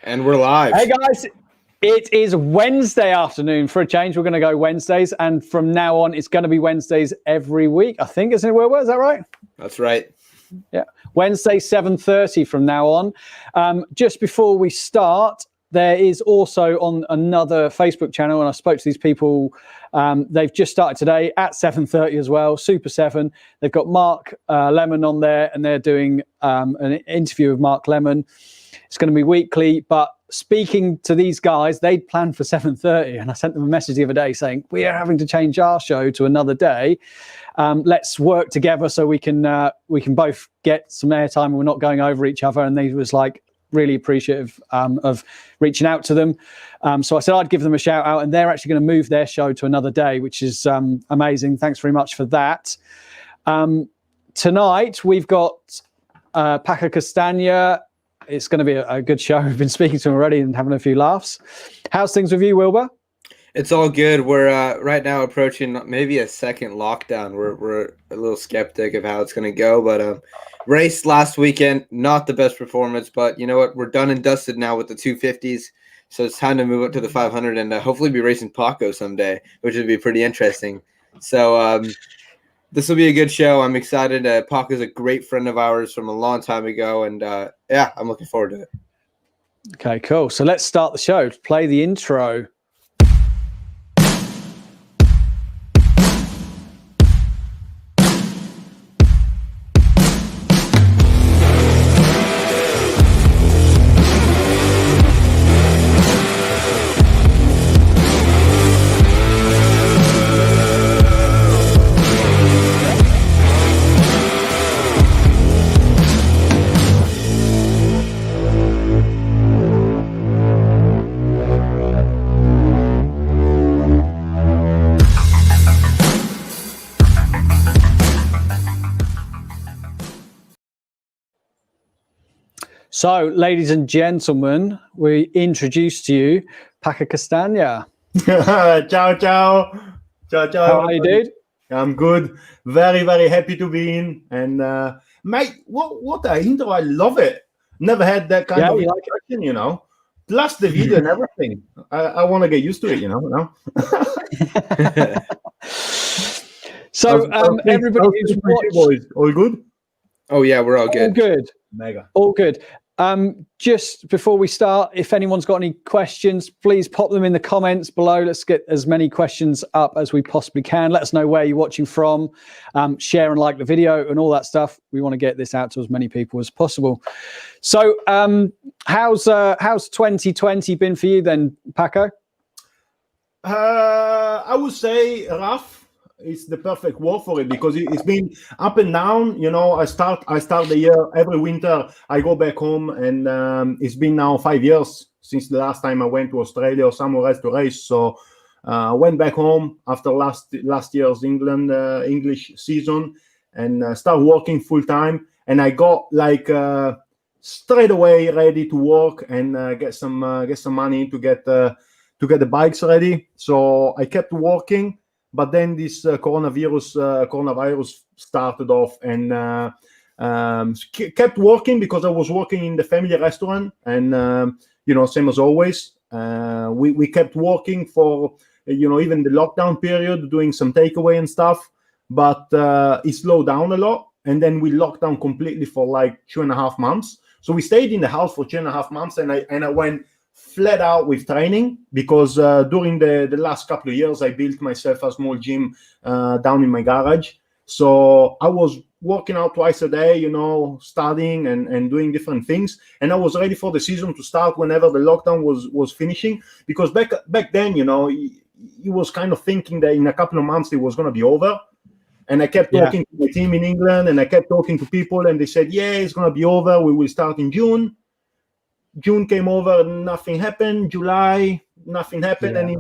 And we're live. Hey guys, it is Wednesday afternoon. For a change, we're going to go Wednesdays, and from now on, it's going to be Wednesdays every week. I think, isn't it? Is that right? That's right. Yeah, Wednesday 7:30 from now on. Just before we start, there is also on another Facebook channel, and I spoke to these people. They've just started today at 7:30 as well. Super 7. They've got Mark Lemon on there, and they're doing an interview with Mark Lemon. It's going to be weekly, but speaking to these guys, they'd planned for 7:30, and I sent them a message the other day saying, we are having to change our show to another day. Let's work together so we can both get some airtime and we're not going over each other. And they was like really appreciative of reaching out to them. So I said I'd give them a shout out, and they're actually going to move their show to another day, which is amazing. Thanks very much for that. Tonight, we've got Paco Castagna. It's going to be a good show. We've been speaking to him already and having a few laughs. How's things with you, Wilbur? It's all good. We're right now approaching maybe a second lockdown. We're a little skeptic of how it's going to go, but race last weekend, not the best performance, but you know what? We're done and dusted now with the 250s, so it's time to move up to the 500 and hopefully be racing Paco someday, which would be pretty interesting. So this will be a good show. I'm excited. Paco's a great friend of ours from a long time ago, and yeah, I'm looking forward to it. Okay, cool. So let's start the show. Play the intro. So, ladies and gentlemen, we introduce to you Paco Castagna. Ciao, ciao. Ciao, ciao. How are you, dude? I'm good. Very, very happy to be in. And, mate, what an intro. I love it. Never had that kind of introduction, you know. Plus the video and everything. I want to get used to it, you know. So, everybody who's watched... Boys, all good? Oh, yeah, we're all good. All good. Mega. All good. Just before we start, if anyone's got any questions, please pop them in the comments below. Let's get as many questions up as we possibly can. Let us know where you're watching from. Share and like the video and all that stuff. We want to get this out to as many people as possible. So how's 2020 been for you then, Paco? I would say rough. It's the perfect word for it because it's been up and down. You know, I start the year every winter. I go back home, and it's been now 5 years since the last time I went to Australia or somewhere else to race. So I went back home after last year's English season and start working full time. And I got like straight away ready to work and get some money to get the bikes ready. So I kept working. But then this coronavirus started off and kept working because I was working in the family restaurant and, same as always. We kept working for, even the lockdown period, doing some takeaway and stuff. But it slowed down a lot. And then we locked down completely for like 2.5 months. So we stayed in the house for 2.5 months and I went flat out with training because during the last couple of years, I built myself a small gym down in my garage. So I was working out twice a day, studying and doing different things. And I was ready for the season to start whenever the lockdown was finishing. Because back then, he was kind of thinking that in a couple of months it was going to be over. And I kept talking to my team in England and I kept talking to people and they said, yeah, it's going to be over. We will start in June. June came over, nothing happened. July, nothing happened, and it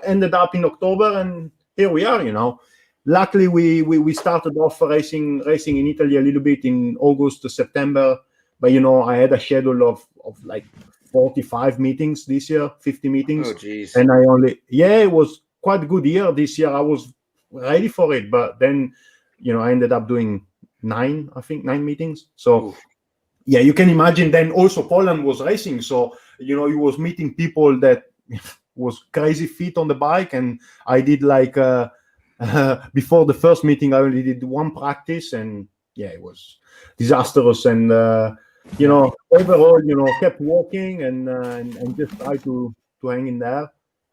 ended up in October, and here we are. Luckily, we started off racing in Italy a little bit in August to September, but I had a schedule of like 45 meetings this year, 50 meetings. Oh, geez. And it was quite a good year this year. I was ready for it, but then I ended up doing 9 meetings. So. Oof. yeah, you can imagine. Then also Poland was racing, so he was meeting people that was crazy fit on the bike, and I did like before the first meeting, I only did one practice, and yeah, it was disastrous. And overall, kept walking and just try to hang in there,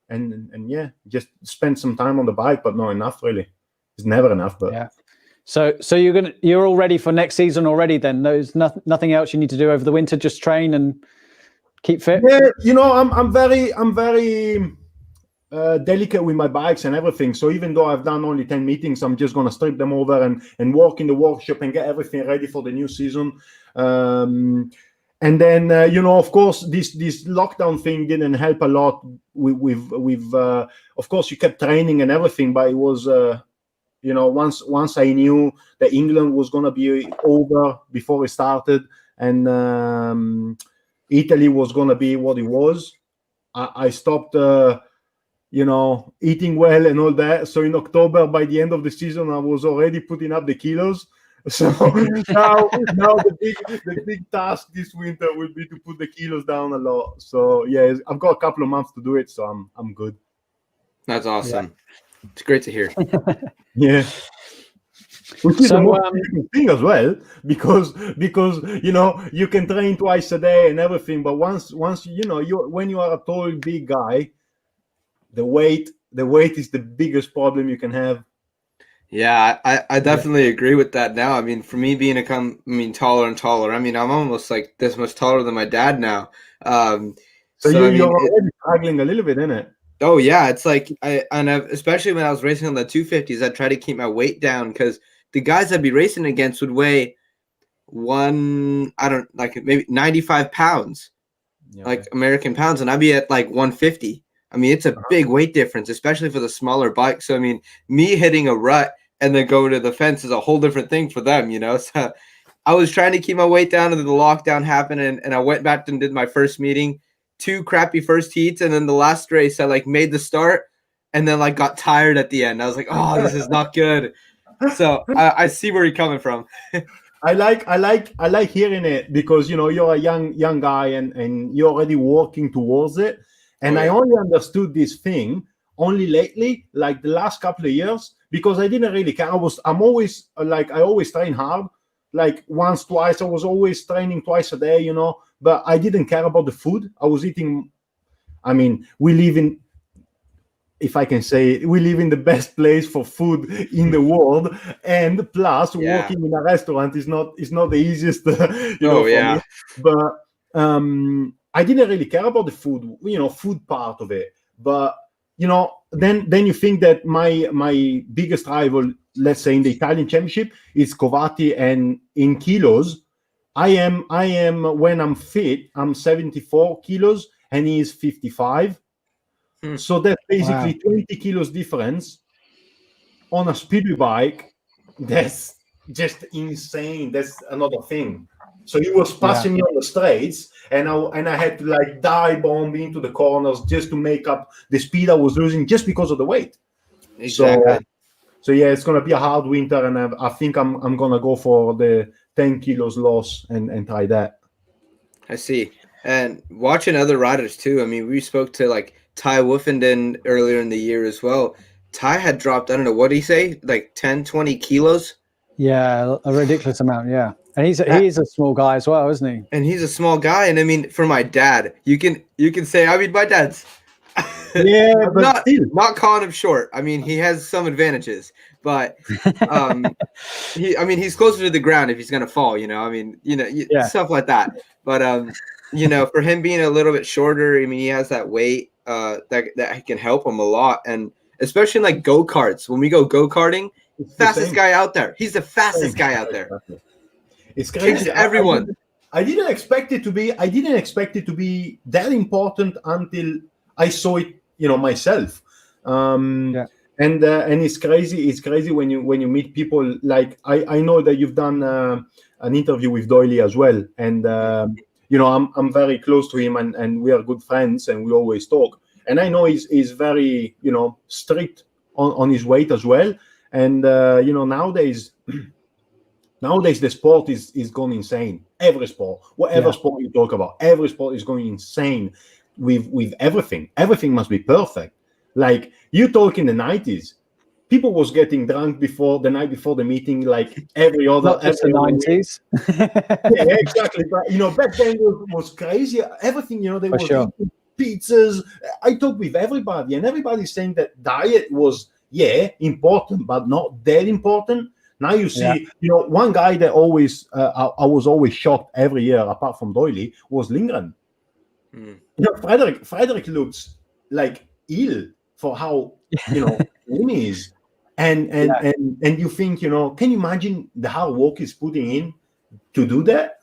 and yeah, just spend some time on the bike, but not enough really. It's never enough, but yeah. So you're all ready for next season already then? There's nothing else you need to do over the winter, just train and keep fit? Yeah, I'm very delicate with my bikes and everything. So even though I've done only 10 meetings, I'm just gonna strip them over and walk in the workshop and get everything ready for the new season. And then of course this lockdown thing didn't help a lot with of course you kept training and everything, but it was once I knew that England was going to be over before it started, and Italy was going to be what it was, I stopped eating well and all that. So in October, by the end of the season, I was already putting up the kilos. So now the big task this winter will be to put the kilos down a lot. So yeah, I've got a couple of months to do it, so I'm good. That's awesome. Yeah. It's great to hear. Yeah. Which is the most important thing as well, because you can train twice a day and everything, but once when you are a tall big guy, the weight is the biggest problem you can have. Yeah, I definitely agree with that now. I mean, for me being taller and taller, I mean, I'm almost like this much taller than my dad now. So you're already struggling a little bit, isn't it? Oh yeah, it's like especially when I was racing on the 250s, I'd try to keep my weight down because the guys I'd be racing against would weigh maybe 95 pounds, like American pounds, and I'd be at like 150. I mean, it's a big weight difference, especially for the smaller bike. So I mean, me hitting a rut and then going to the fence is a whole different thing for them, So I was trying to keep my weight down, and then the lockdown happened, and I went back and did my first meeting. 2 crappy first heats, and then the last race I like made the start and then like got tired at the end. I was like, oh, this is not good. So I see where you're coming from. I like hearing it, because you're a young guy and you're already working towards it. And I only understood this thing only lately, like the last couple of years, because I didn't really care. I always train hard, like once, twice. I was always training twice a day, but I didn't care about the food I was eating. I mean, we live in the best place for food in the world, and plus working in a restaurant is not the easiest, for me. But I didn't really care about the food, food part of it. But then you think that my biggest rival, let's say in the Italian Championship, is Covati, and in kilos, I am when I'm fit, I'm 74 kilos and he is 55. So that's basically 20 kilos difference on a Speedway bike. That's just insane. That's another thing. So he was passing me on the straights, and I had to like dive bomb into the corners just to make up the speed I was losing just because of the weight. Exactly. So yeah, it's gonna be a hard winter, and I think I'm gonna go for the 10 kilos loss and try that. I see. And watching other riders too. I mean, we spoke to like Ty Woofenden earlier in the year as well. Ty had dropped, I don't know, what did he say? Like 10, 20 kilos? Yeah, a ridiculous amount, yeah. And he's a small guy as well, isn't he? And he's a small guy. And I mean, for my dad, you can say, I mean, my dad's not calling him short. I mean, he has some advantages, but he's closer to the ground if he's gonna fall, I mean, stuff like that. But for him being a little bit shorter, I mean, he has that weight that can help him a lot, and especially in like go-karts. When we go go-karting, fastest guy out there. He's the fastest guy out there. It's crazy. Everyone. I didn't expect it to be that important until I saw it, myself. And it's crazy. It's crazy when you meet people like I know that you've done an interview with Doyley as well, and I'm very close to him, and we are good friends, and we always talk. And I know he's very strict on his weight as well. And nowadays Nowadays, the sport is going insane. Every sport, whatever sport you talk about, every sport is going insane with everything. Everything must be perfect. Like you talk in the 90s, people was getting drunk before the night before the meeting, like every other. Not just the 90s. Yeah, exactly. But back then it was crazy. Everything, they were eating pizzas. I talk with everybody, and everybody's saying that diet was important, but not that important. Now you see, one guy that always I was always shocked every year, apart from Doily, was Lindgren. Frederick looks like ill for how lean he is, and you think, can you imagine the hard work he's putting in to do that?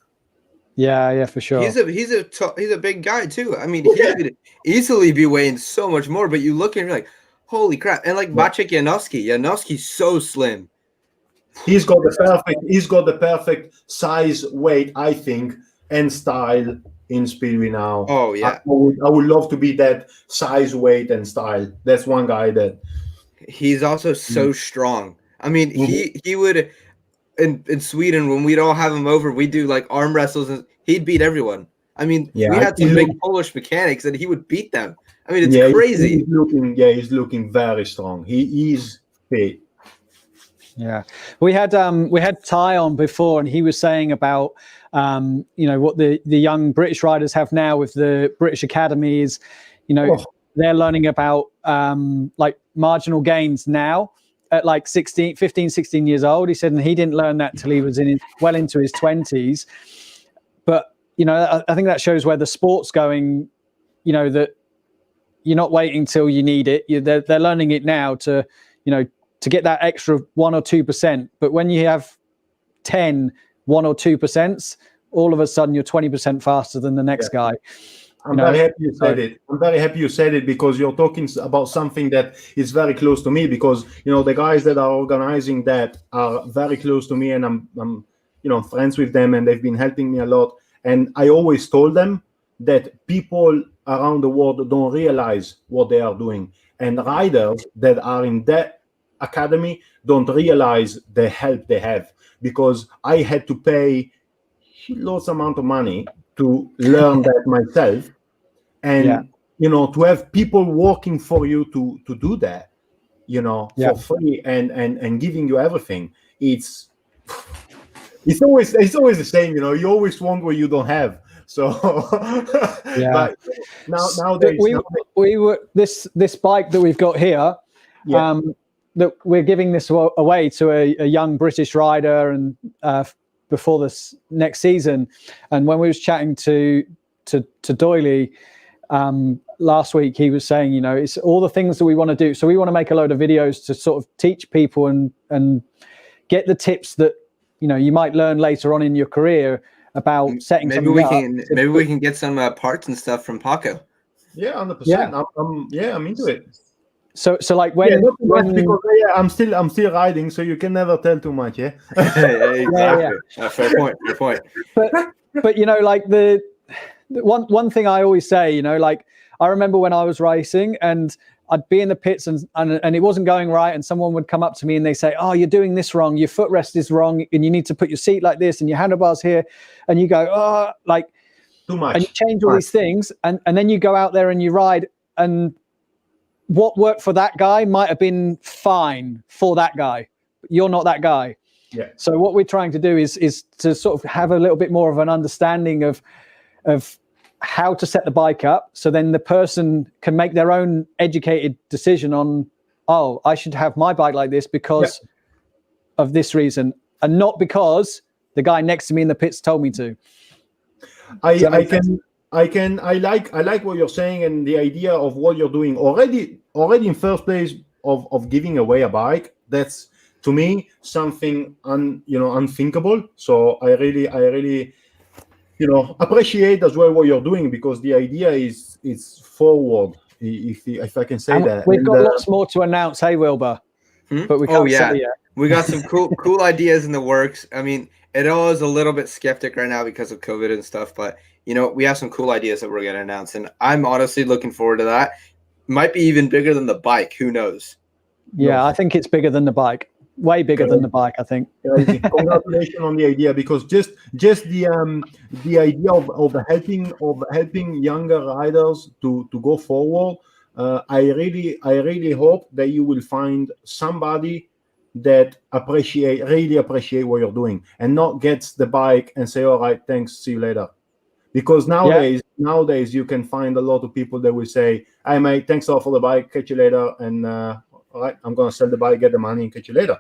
Yeah, for sure. He's a big guy too. I mean, he could easily be weighing so much more, but you look at him like, holy crap! And like Maciek Janowski's so slim. He's got the perfect size, weight, I think, and style in Speedway now. Oh yeah, I would love to be that size, weight, and style. That's one guy that. He's also so strong. I mean, he would in Sweden when we'd all have him over, we'd do like arm wrestles, and he'd beat everyone. I mean, we had some big Polish mechanics, and he would beat them. I mean, it's crazy. He's looking very strong. He is fit. Yeah, we had Ty on before, and he was saying about what the young British riders have now with the British Academy is, they're learning about like marginal gains now at like 15, 16 years old. He said, and he didn't learn that till he was well into his 20s. But I think that shows where the sport's going. That you're not waiting till you need it. They're learning it now to get that extra 1 or 2%. But when you have 1 or 2%, all of a sudden you're 20% faster than the next guy. I'm very happy you said it. I'm very happy you said it, because you're talking about something that is very close to me, because, the guys that are organizing that are very close to me, and I'm friends with them, and they've been helping me a lot. And I always told them that people around the world don't realize what they are doing. And riders that are in that academy don't realize the help they have, because I had to pay lots amount of money to learn that myself, and to have people working for you to do that, for free and giving you everything. It's always the same, you always want what you don't have. So but now we were this bike that we've got here, that we're giving this away to a young British rider, and before this next season. And when we was chatting to Doily last week, he was saying, it's all the things that we want to do. So we want to make a load of videos to sort of teach people and get the tips that you might learn later on in your career about setting something up. Maybe we can get some parts and stuff from Paco. Yeah, 100%. I'm into it. So like when because I'm still riding, so you can never tell too much. Yeah. Exactly. Fair point. But like the one thing I always say, like I remember when I was racing and I'd be in the pits and it wasn't going right, and someone would come up to me and they say, "Oh, you're doing this wrong. Your footrest is wrong, and you need to put your seat like this, and your handlebars here." And you go, "Oh, like too much." And you change all these things, and then you go out there and you ride, and what worked for that guy might have been fine for that guy. But you're not that guy. Yeah. So what we're trying to do is to sort of have a little bit more of an understanding of how to set the bike up, so then the person can make their own educated decision on, oh, I should have my bike like this because of this reason, and not because the guy next to me in the pits told me to. I like what you're saying, and the idea of what you're doing already in first place of giving away a bike. That's, to me, something unthinkable. So I really appreciate as well what you're doing, because the idea is forward, if I can say that. We've got lots more to announce, hey Wilbur? But we can't say it yet. We got some cool ideas in the works. I mean, it all is a little bit skeptic right now because of COVID and stuff, but we have some cool ideas that we're going to announce, and I'm honestly looking forward to that. Might be even bigger than the bike. Who knows? Yeah, I think it's bigger than the bike. way bigger than the bike, I think. Congratulations on the idea, because just the idea of helping younger riders to go forward. I really hope that you will find somebody that really appreciate what you're doing, and not gets the bike and say, all right, thanks, see you later. Because nowadays you can find a lot of people that will say, hey mate, thanks a lot for the bike, catch you later, and all right, I'm gonna sell the bike, get the money, and catch you later.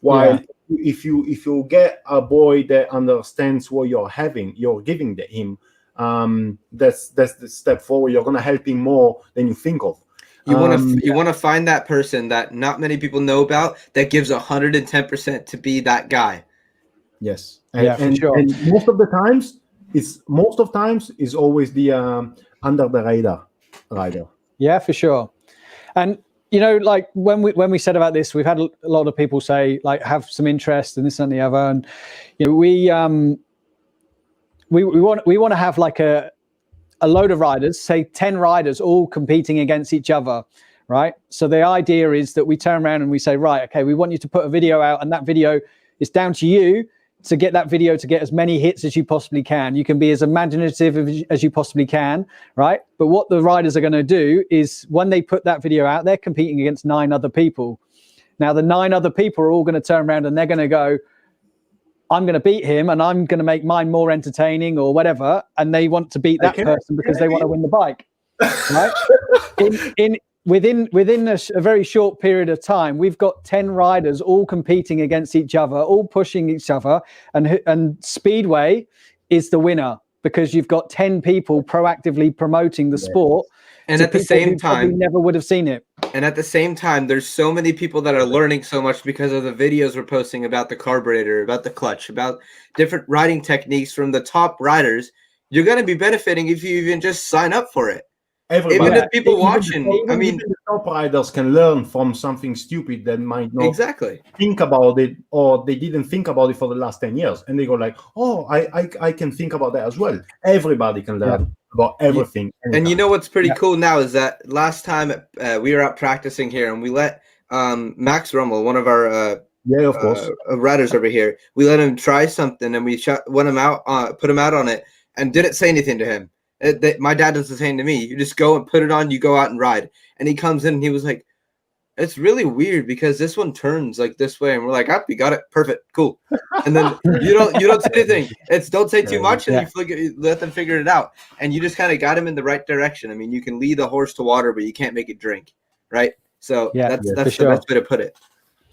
While if you get a boy that understands what you're giving him, that's the step forward. You're gonna help him more than you think of. You want to find that person that not many people know about, that gives 110% to be that guy. Yes, for sure. And most of times is always the under the radar rider. Yeah, for sure. And you know, like when we said about this, we've had a lot of people say, like, have some interest in this and the other, and you know, we want to have like a load of riders, say 10 riders, all competing against each other, right? So the idea is that we turn around and we say, right, okay, we want you to put a video out, and that video is down to you to get that video to get as many hits as you possibly can. You can be as imaginative as you possibly can, right? But what the riders are going to do is, when they put that video out, they're competing against 9 other people. Now, the 9 other people are all going to turn around and they're going to go, I'm going to beat him, and I'm going to make mine more entertaining or whatever. And they want to beat that person because they want to win the bike, right? Within a very short period of time, we've got 10 riders all competing against each other, all pushing each other, and Speedway is the winner because you've got 10 people proactively promoting the sport. And at the same time, never would have seen it. And at the same time, there's so many people that are learning so much because of the videos we're posting about the carburetor, about the clutch, about different riding techniques from the top riders. You're going to be benefiting if you even just sign up for it. Everybody. Even the people watching, even the top riders can learn from something stupid that might not think about it, or they didn't think about it for the last 10 years, and they go like, oh, I can think about that as well. Everybody can learn about everything. Anytime. And you know what's pretty cool now is that last time we were out practicing here, and we let Max Rummel, one of our of course riders over here, we let him try something, and we put him out on it, and didn't say anything to him. My dad does the same to me. You just go and put it on, you go out and ride. And he comes in and he was like, it's really weird because this one turns like this way. And we're like, we got it. Perfect. Cool. And then you don't say anything. Don't say too much, and you let them figure it out. And you just kind of got him in the right direction. I mean, you can lead a horse to water, but you can't make it drink. Right. So that's the best way to put it.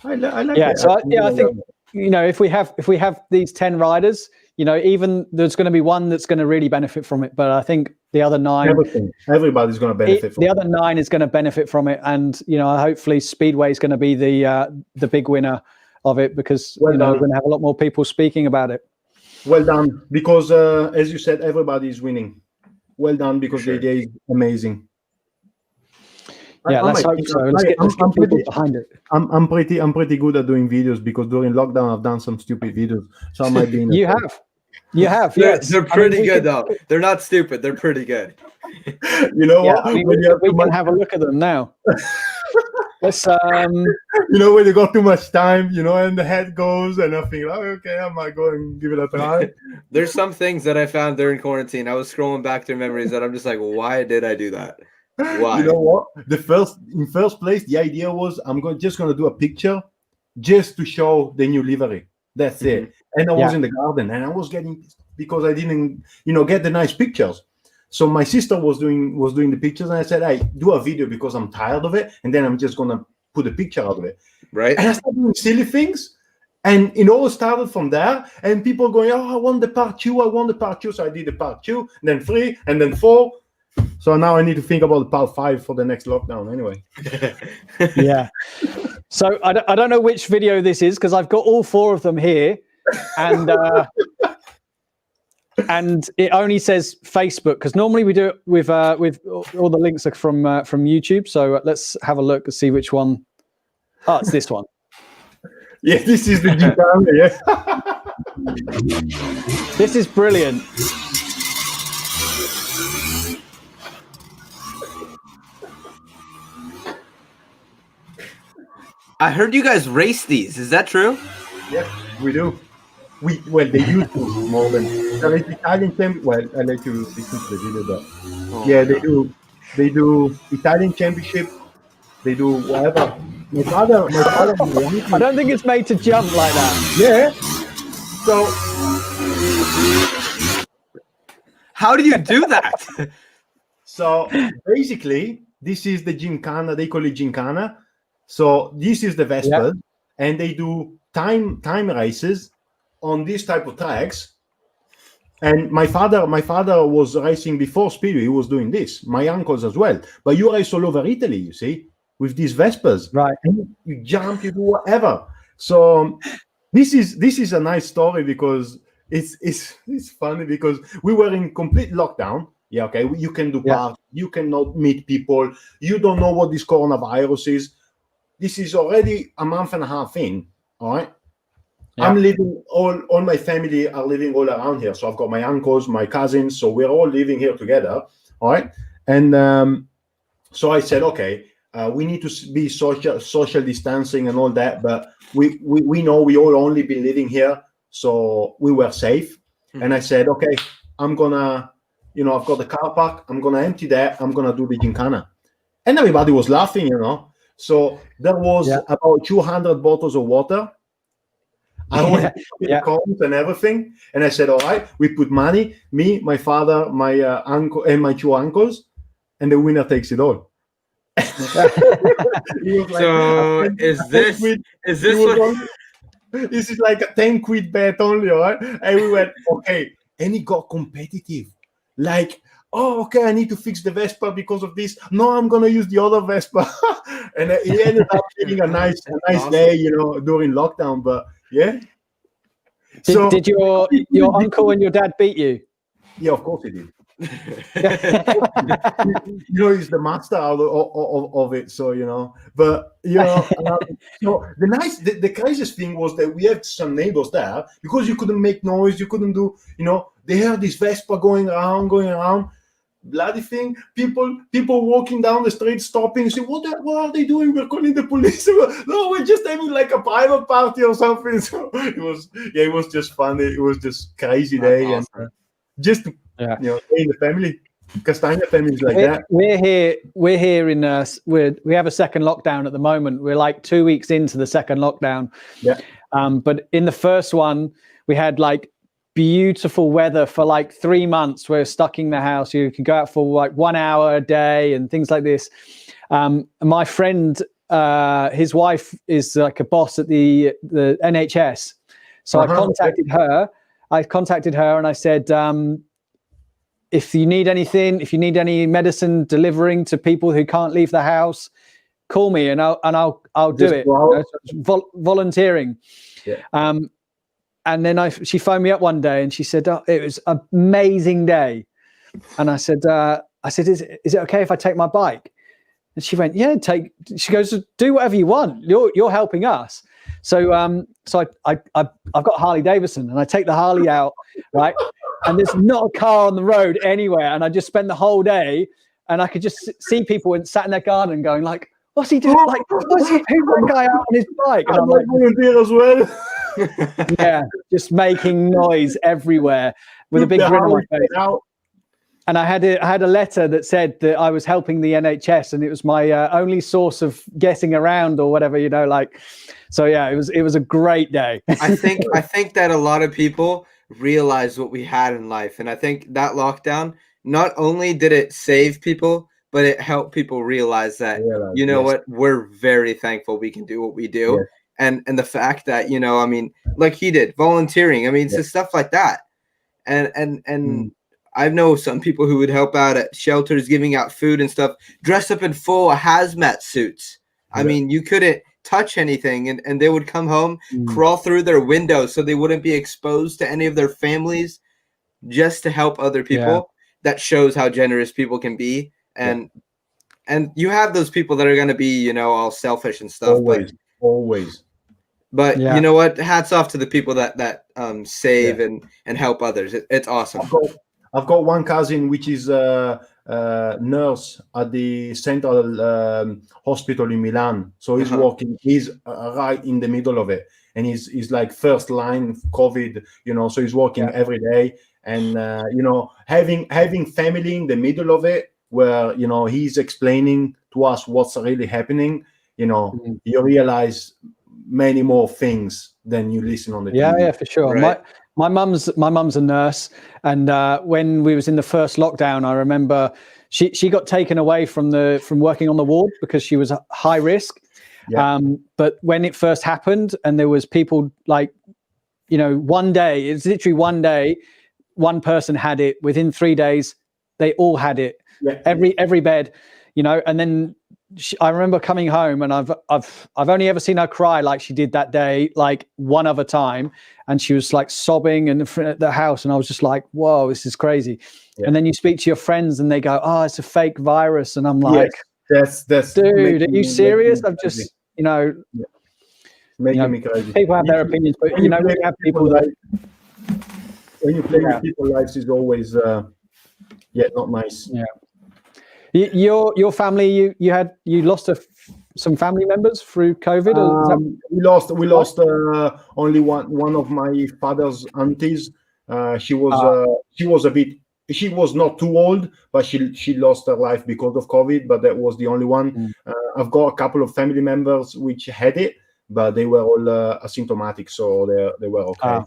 I like it. So I think, you know, if we have these 10 riders, you know, even there's going to be one that's going to really benefit from it, but I think the other 9, everybody's going to benefit from it. The other 9 is going to benefit from it, and you know, hopefully Speedway is going to be the big winner of it, because we're going to have a lot more people speaking about it. Well done, because as you said, everybody is winning. Well done, because the idea is amazing. Yeah, let's hope so. Let's get people behind it. I'm pretty good at doing videos, because during lockdown I've done some stupid videos. So I might be. You have. Yes, they're pretty good though. They're not stupid. They're pretty good. You know what? I mean, we can have a look at them now. Let's. You know, when you got too much time, you know, and the head goes, and I think, okay, I might go and give it a try. There's some things that I found during quarantine. I was scrolling back through memories that I'm just like, why did I do that? Why? You know what? In first place, the idea was just gonna do a picture just to show the new livery. That's it. And I was in the garden, and I was getting, because I didn't, you know, get the nice pictures. So my sister was doing the pictures, and I said, "Hey, do a video because I'm tired of it, and then I'm just gonna put a picture out of it." Right. And I started doing silly things, and it all started from there. And people going, "Oh, I want the part 2. I want the part 2." So I did the part 2, then 3, and then 4. So now I need to think about the part 5 for the next lockdown anyway. Yeah. So I don't know which video this is, because I've got all 4 of them here, and and it only says Facebook, because normally we do it with all the links are from YouTube. So let's have a look and see which one. Oh, it's this one. Yeah, this is the Japan, yeah. This is brilliant. I heard you guys race these. Is that true? Yes, we do. They used to more than there is Italian champ. Well, I'll let you listen to the video, but yeah, they do. They do Italian championship. They do whatever. My father, my I uncle. don't think it's made to jump like that. Yeah. So How do you do that? So basically, this is the Gincana. They call it Gincana. So this is the Vespers, and they do time races on this type of tracks. And my father was racing before Speedway. He was doing this. My uncles as well. But you race all over Italy, you see, with these Vespers. Right. And you jump, you do whatever. So this is a nice story because it's funny because we were in complete lockdown. Yeah, okay. You can do parties. You cannot meet people. You don't know what this coronavirus is. This is already a month and a half in. All right. Yeah. I'm living. All my family are living all around here. So I've got my uncles, my cousins. So we're all living here together. All right. And so I said, okay, we need to be social distancing and all that. But we know we all only been living here, so we were safe. Mm-hmm. And I said, okay, I'm gonna. I've got the car park. I'm going to empty that. I'm going to do the Gincana. And everybody was laughing, So there was about 200 bottles of water. I went to the cones and everything. And I said, all right, we put money, me, my father, my uncle, and my two uncles. And the winner takes it all. So is this this is like a 10 quid bet only, all right? And we went, okay. And it got competitive. Like, oh, okay, I need to fix the Vespa because of this. No, I'm gonna use the other Vespa, and he ended up being a nice awesome day, during lockdown. But yeah. Did your uncle and your dad beat you? Yeah, of course he did. He's the master of it. So but so the craziest thing was that we had some neighbors there because you couldn't make noise, you couldn't do, they heard this Vespa going around, bloody thing. People walking down the street, stopping, say, what are they doing? We're calling the police. No, we're just having like a private party or something. So it was just funny. It was just crazy day. Awesome. And just in the family, Castagna family is like that. We're here in we have a second lockdown at the moment. We're like 2 weeks into the second lockdown. Yeah. But in the first one, we had like beautiful weather for like 3 months. We're stuck in the house. You can go out for like 1 hour a day and things like this. My friend, his wife is like a boss at the NHS. So I contacted her. And I said, if you need anything, if you need any medicine delivering to people who can't leave the house, call me and I'll do it. Volunteering. Yeah. And then she phoned me up one day and she said, oh, it was an amazing day. And I said, is it okay if I take my bike? And she went, yeah, she goes, do whatever you want. You're helping us. So I've got Harley Davidson and I take the Harley out, right? And there's not a car on the road anywhere. And I just spend the whole day and I could just see people sat in their garden going like, what's he doing? Like, who's that guy out on his bike? And I'm like, volunteer as well. Yeah, just making noise everywhere with a big grin on my face. And I had a letter that said that I was helping the NHS and it was my only source of getting around or whatever, So yeah, it was a great day. I think that a lot of people realized what we had in life, and I think that lockdown not only did it save people, but it helped people realize that what, we're very thankful we can do what we do. Yes. And the fact that, like he did, volunteering. I mean, it's just stuff like that. And I know some people who would help out at shelters, giving out food and stuff, dressed up in full hazmat suits. Yeah. I mean, you couldn't touch anything and they would come home, crawl through their windows so they wouldn't be exposed to any of their families just to help other people. Yeah. That shows how generous people can be. And you have those people that are going to be, all selfish and stuff. Always. But you know what? Hats off to the people that save and help others. It's awesome. I've got one cousin which is a nurse at the central hospital in Milan. So he's working. He's right in the middle of it, and he's like first line COVID. So he's working every day, and having family in the middle of it, where he's explaining to us what's really happening. You realize many more things than you listen on the TV. Yeah, for sure. Right. My mum's a nurse, and when we was in the first lockdown, I remember she got taken away from working on the ward because she was high risk. Yeah. But when it first happened, and there was people like, one day, it's literally one day, one person had it. Within 3 days, they all had it. Yeah. Every bed, and then. I remember coming home, and I've only ever seen her cry like she did that day, like one other time, and she was like sobbing in the house, and I was just like, "Whoa, this is crazy." Yeah. And then you speak to your friends, and they go, "Oh, it's a fake virus," and I'm like, "That's dude, are you serious?" I've just, making me crazy. People have their opinions, but we have people that when you play with people's lives is always, not nice. Yeah. Your family, you lost some family members through COVID? We lost only one of my father's aunties. She was not too old, but she lost her life because of COVID. But that was the only one. I've got a couple of family members which had it, but they were all asymptomatic, so they were okay.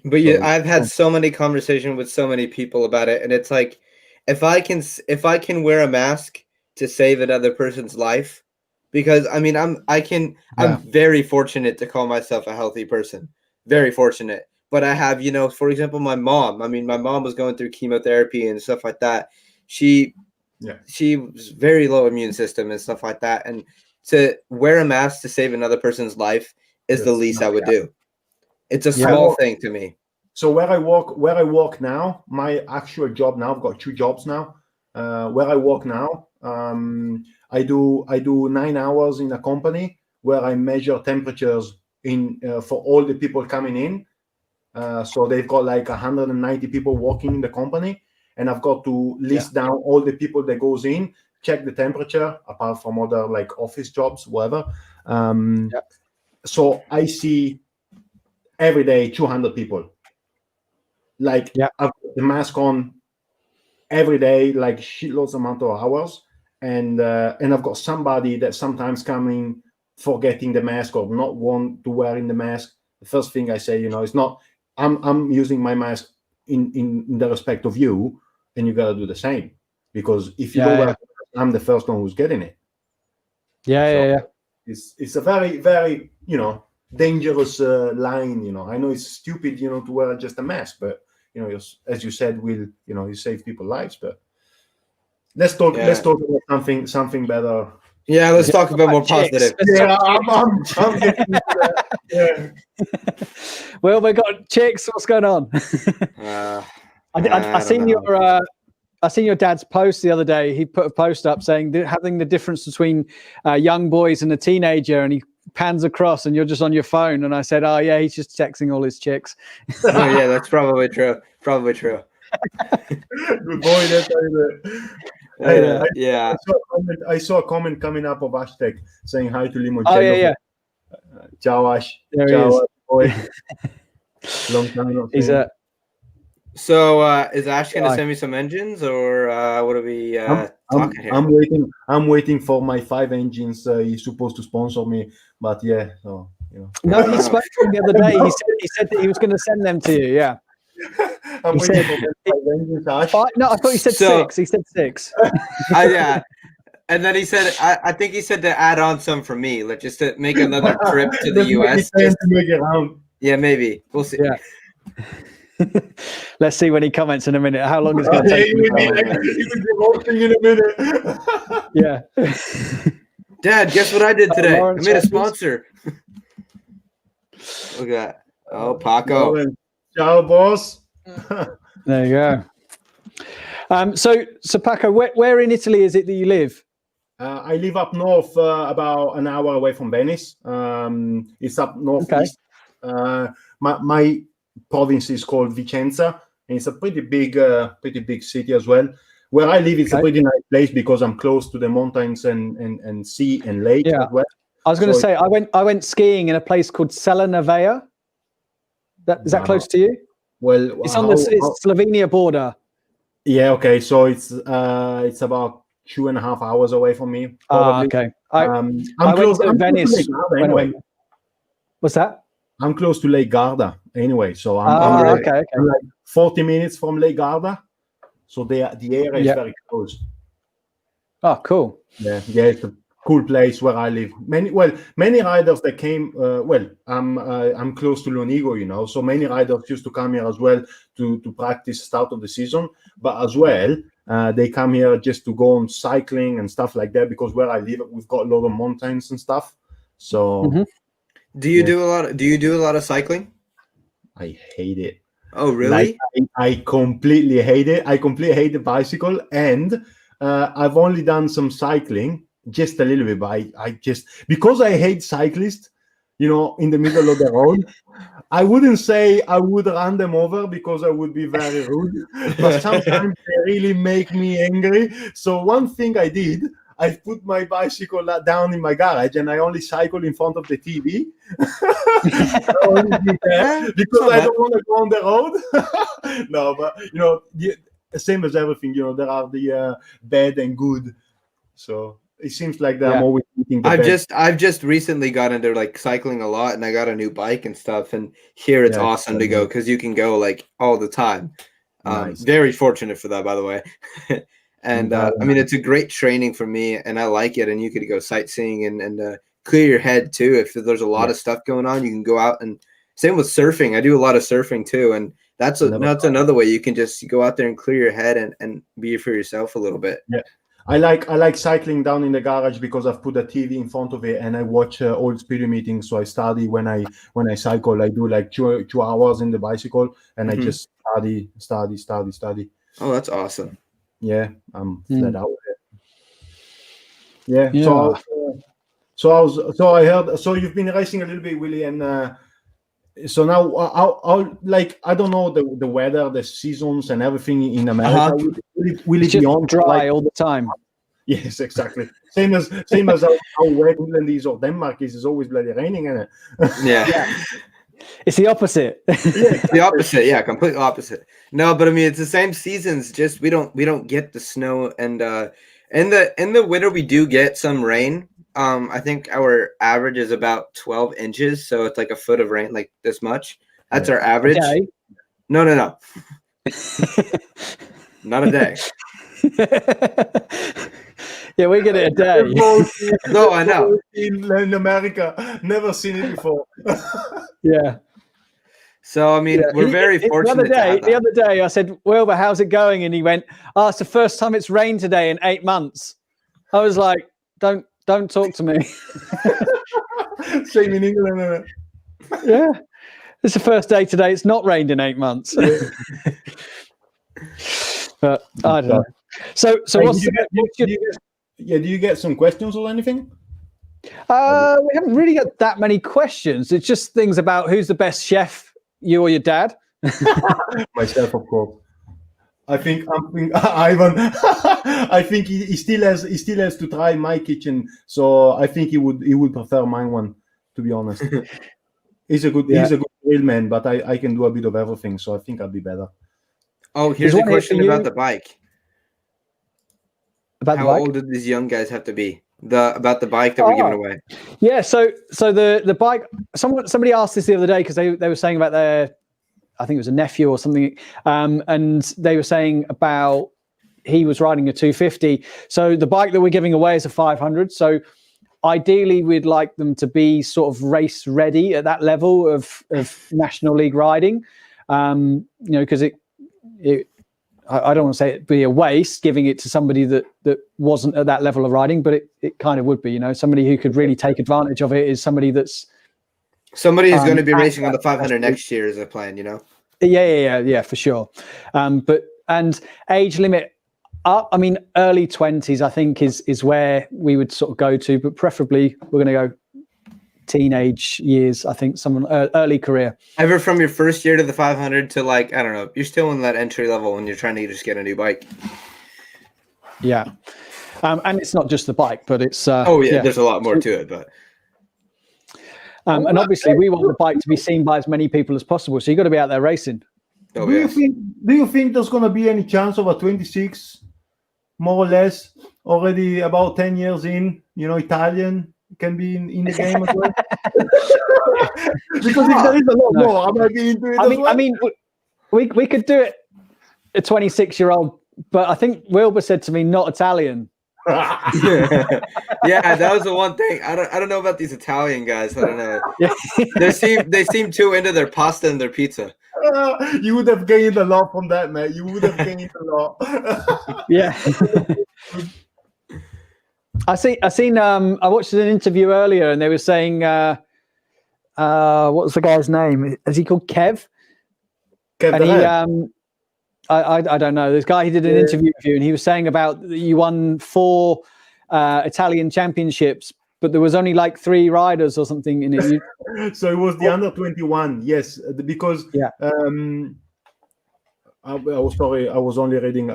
But I've had so many conversations with so many people about it, and it's like, if I can wear a mask to save another person's life, because I'm very fortunate to call myself a healthy person, very fortunate. But I have, for example, my mom. My mom was going through chemotherapy and stuff like that. She was very low immune system and stuff like that. And to wear a mask to save another person's life is the least I would do. It's a small thing to me. So where I work now, my actual job now, I've got 2 jobs now. Where I work now, I do 9 hours in a company where I measure temperatures for all the people coming in. So they've got like 190 people working in the company, and I've got to list down all the people that goes in, check the temperature, apart from other like office jobs, whatever. So I see every day 200 people. Like I've got the mask on every day, like shitloads amount of hours, and I've got somebody that sometimes coming forgetting the mask or not want to wearing the mask. The first thing I say, it's not I'm using my mask in the respect of you, and you gotta do the same, because if you don't wear, I'm the first one who's getting it. It's a very, very dangerous line. I know it's stupid to wear just a mask, but as you said, you save people's lives. But let's talk about something better. Yeah, let's talk about more positive. I'm getting that. Well, we got chicks. What's going on? I seen your dad's post the other day. He put a post up saying having the difference between young boys and a teenager, and he pans across and you're just on your phone. And I said, oh yeah, he's just texting all his chicks. Oh yeah, that's probably true. Good boy. That's I saw a comment coming up of Hashtag saying hi to Limoncello. Oh yeah. Ciao Ash. There Ciao, he is. Boy. Long time not He's seen. So is Ash going to send me some engines, or what are we talking here? I'm waiting for my 5 engines. He's supposed to sponsor me, but so No, he spoke to him the other day. He said that he was going to send them to you. Yeah. I'm waiting for the 5 engines, Ash. No, I thought he said 6. He said 6. Yeah. And then he said, I think he said to add on some for me, like just to make another trip to the US. Yeah, maybe. We'll see. Yeah. Let's see when he comments in a minute. How long is it going to take? In a minute. Yeah. Dad, guess what I did today? I made a sponsor. Look at that. Oh, Paco. Ciao, boss. There you go. So Paco, where in Italy is it that you live? I live up north, about an hour away from Venice. It's up northeast. My province is called Vicenza. and it's a pretty big city as well. Where I live, it's a pretty nice place because I'm close to the mountains and sea and lake as well. I was going to say I went skiing in a place called Sela Nevea. Is that close to you? Well, it's on the Slovenia border. Yeah. Okay. So it's about 2.5 hours away from me. Probably. Okay. I'm close to Venice. Venice. Anyway. What's that? I'm close to Lake Garda. Anyway, so I'm okay. I'm like 40 minutes from Lake Garda. So the area is very close. Oh, cool. Yeah. It's a cool place where I live. Many riders that came. I'm close to Lonigo, so many riders used to come here as well to practice start of the season. But as well, they come here just to go on cycling and stuff like that because where I live, we've got a lot of mountains and stuff. So, do you do a lot of cycling? I hate it. Oh, really? I completely hate it. I completely hate the bicycle, and I've only done some cycling. Just a little bit, but I just because I hate cyclists, in the middle of the road. I wouldn't say I would run them over because I would be very rude, but sometimes they really make me angry. So one thing I did, I put my bicycle down in my garage and I only cycle in front of the TV. I only did that because I don't want to go on the road. No, but same as everything, there are the bad and good. So it seems like that I'm always thinking I've just recently got into like cycling a lot, and I got a new bike and stuff, and here it's awesome to go because you can go like all the time. Nice. Very fortunate for that, by the way. And I mean, it's a great training for me, and I like it. And you could go sightseeing and clear your head too. If there's a lot of stuff going on, you can go out. And same with surfing. I do a lot of surfing too, and that's another way you can just go out there and clear your head and be for yourself a little bit. Yeah. I like cycling down in the garage because I've put a TV in front of it and I watch old Speedway meetings. So I study when I cycle. I do like 2 hours in the bicycle and I just study. Oh, that's awesome. Yeah, I'm flat out with it. Yeah. So I heard. So you've been racing a little bit, Willie, and so now I don't know the weather, the seasons, and everything in America. Will it be on dry all the time? Yes, exactly. Same as how wet England is or Denmark is. It's always bloody raining, isn't it? Yeah. It's the opposite. The opposite, yeah, complete opposite. No, but I mean it's the same seasons. Just we don't get the snow, and in the winter we do get some rain. I think our average is about 12 inches, so it's like a foot of rain, like this much. That's our average. Okay. No. Not a day. Yeah, we get it a day. No, I know. In America, never seen it before. Yeah. So I mean, we're very fortunate. The other day, I said, "Wilbur, how's it going?" And he went, "Oh, it's the first time it's rained today in 8 months." I was like, "Don't talk to me." Same in England. Yeah, it's the first day today. It's not rained in 8 months. But I don't know. So do you get some questions or anything? We haven't really got that many questions. It's just things about who's the best chef, you or your dad. Myself, of course. I think Ivan. I think he still has to try my kitchen, so I think he would prefer mine one. To be honest, he's a good grill man, but I can do a bit of everything, so I think I'll be better. Oh, here's a question about the bike. How old did these young guys have to be? About the bike that we're giving away. Yeah, so the bike. Somebody asked this the other day because they were saying about their, I think it was a nephew or something, and they were saying about he was riding a 250. So the bike that we're giving away is a 500. So ideally, we'd like them to be sort of race ready at that level of National League riding. Because I don't want to say it'd be a waste giving it to somebody that wasn't at that level of riding, but it kind of would be. Somebody who could really take advantage of it is somebody who's going to be racing on the 500 next year is a plan. Yeah, for sure. And age limit up. I mean, early 20s, I think is where we would sort of go to, but preferably we're going to go teenage years, I think, someone early career. Ever from your first year to the 500 to like, I don't know, you're still in that entry level when you're trying to just get a new bike. Yeah. And it's not just the bike, but it's... there's a lot more to it, but... and obviously, we want the bike to be seen by as many people as possible, so you've got to be out there racing. Do you think there's going to be any chance of a 26, more or less, already about 10 years in, Italian can be in the game as well? Because if there is a lot more, I might be into it I mean, we could do it, a 26-year-old, but I think Wilbur said to me, not Italian. Yeah, that was the one thing. I don't know about these Italian guys. I don't know. They seem too into their pasta and their pizza. You would have gained a lot from that, man. You would have gained a lot. Yeah. I watched an interview earlier, and they were saying, what was the guy's name? Is he called Kev? Kev, and he, I don't know. This guy, he did an interview with you, and he was saying about you won 4 Italian championships, but there was only like 3 riders or something in it. So it was the under 21, yes, because I was only reading.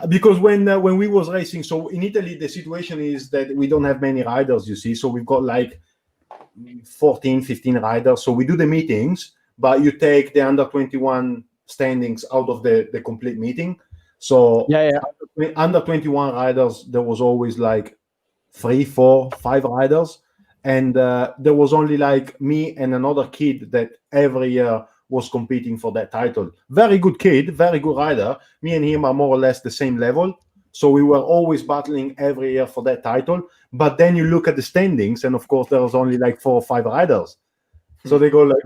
Because when we was racing, so in Italy the situation is that we don't have many riders, you see. So we've got like 14, 15 riders. So we do the meetings, but you take the under 21 standings out of the complete meeting. So under 21 riders, there was always like 3, 4, 5 riders, and there was only like me and another kid that every year was competing for that title. Very good kid, very good rider. Me and him are more or less the same level, so we were always battling every year for that title. But then you look at the standings, and of course there was only like 4 or 5 riders. So they go like,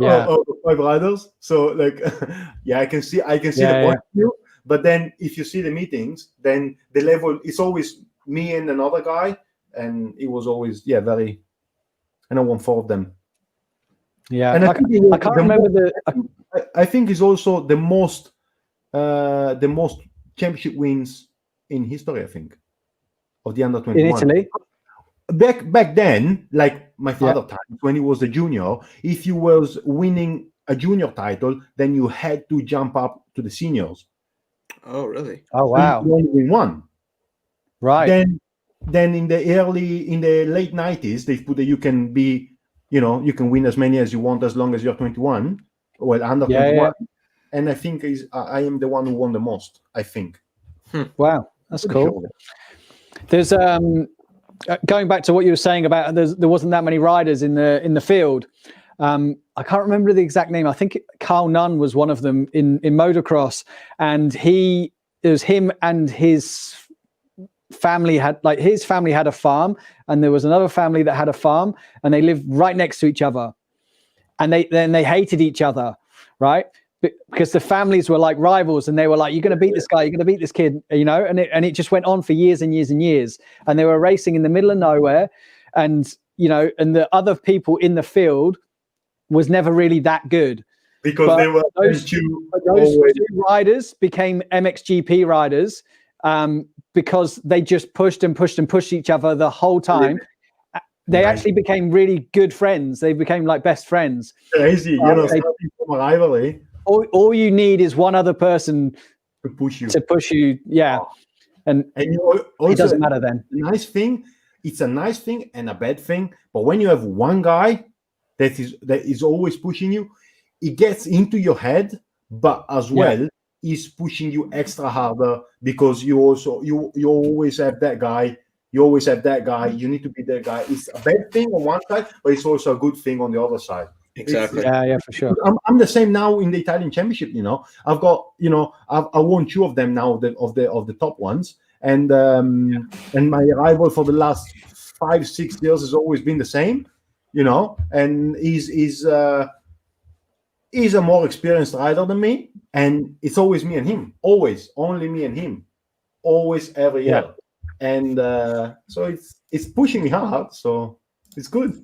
5 riders. So like, I can see the point of view. But then if you see the meetings, then the level is always me and another guy, and it was always very. And I won 4 of them. Yeah, and I can't remember I think it's also the most championship wins in history. I think of the under 21 in Italy. Back then, like my father times, when he was a junior, if you was winning a junior title, then you had to jump up to the seniors. Oh, really? Oh, wow. You only win 1. Right. Then in the late 90s, they put that you can be, you can win as many as you want as long as you're 21. Well, under 21. Yeah. And I think I am the one who won the most, I think. Wow, that's cool. There's going back to what you were saying about there wasn't that many riders in the field. I can't remember the exact name. I think Carl Nunn was one of them in motocross, and it was him and his family had a farm, and there was another family that had a farm, and they lived right next to each other, and they hated each other, right? Because the families were like rivals, and they were like, you're going to beat this guy, you're going to beat this kid, and it just went on for years and years and years. And they were racing in the middle of nowhere, and and the other people in the field was never really that good. Because they were those two riders became MXGP riders because they just pushed and pushed and pushed each other the whole time. They actually became really good friends. They became like best friends. Crazy, from a rivalry. All you need is one other person to push you. Yeah. And also, it doesn't matter then. It's a nice thing and a bad thing. But when you have one guy that is always pushing you, it gets into your head, but as well is pushing you extra harder, because you always have that guy. You always have that guy. You need to be that guy. It's a bad thing on one side, but it's also a good thing on the other side. Exactly. Yeah, for sure. I'm the same now in the Italian Championship. I've got I won 2 of them now, of the top ones, and my rival for the last 5-6 years has always been the same. And he's a more experienced rider than me, and it's always me and him. Always, only me and him. Always, every year. And so it's pushing me hard, so it's good.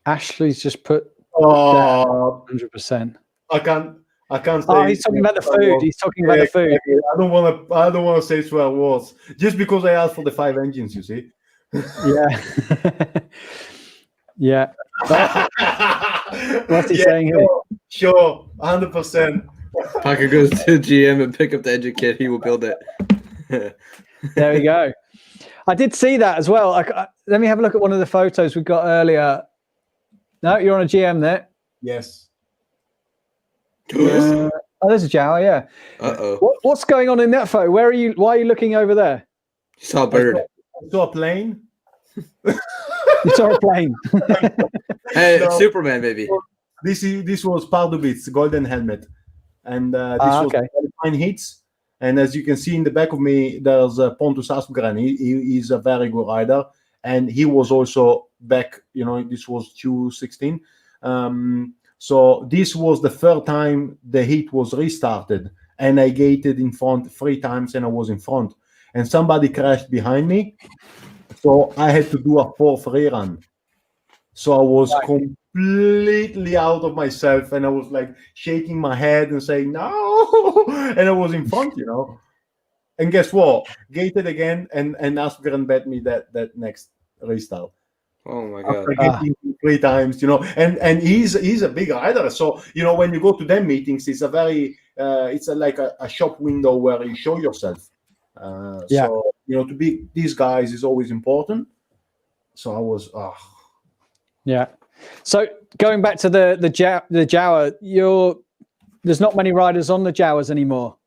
Ashley's just put 100%. I can't say. Oh, he's talking about the food. He's talking about the food. I don't want to say 12 words just because I asked for the 5 engines. You see. Yeah. Yeah. What's he saying here? Sure, 100%. Paco goes to GM and pick up the engine kit. He will build it. There we go. I did see that as well. Let me have a look at one of the photos we got earlier. No, you're on a GM there. Yes. Oh, there's a Jawa, yeah. Uh-oh. What's going on in that photo? Why are you looking over there? You saw a bird. I saw a plane. You saw a plane. Hey, no, Superman, baby. This was Pardubit's golden helmet. And this was fine hits. And as you can see in the back of me, there's Pontus Aspgren. He's a very good rider. And he was also back, this was 2016. So this was the third time the heat was restarted. And I gated in front 3 times and I was in front. And somebody crashed behind me. So I had to do a 4th rerun. So I was completely out of myself, and I was like shaking my head and saying no, and I was in front, And guess what? Gated again, and Aspgren bet me that next restart. Oh my god! After getting 3 times, and he's a big rider. So when you go to them meetings, it's a very like a shop window where you show yourself. So to beat these guys is always important. So I was Yeah. So going back to the Jawa, there's not many riders on the Jawas anymore.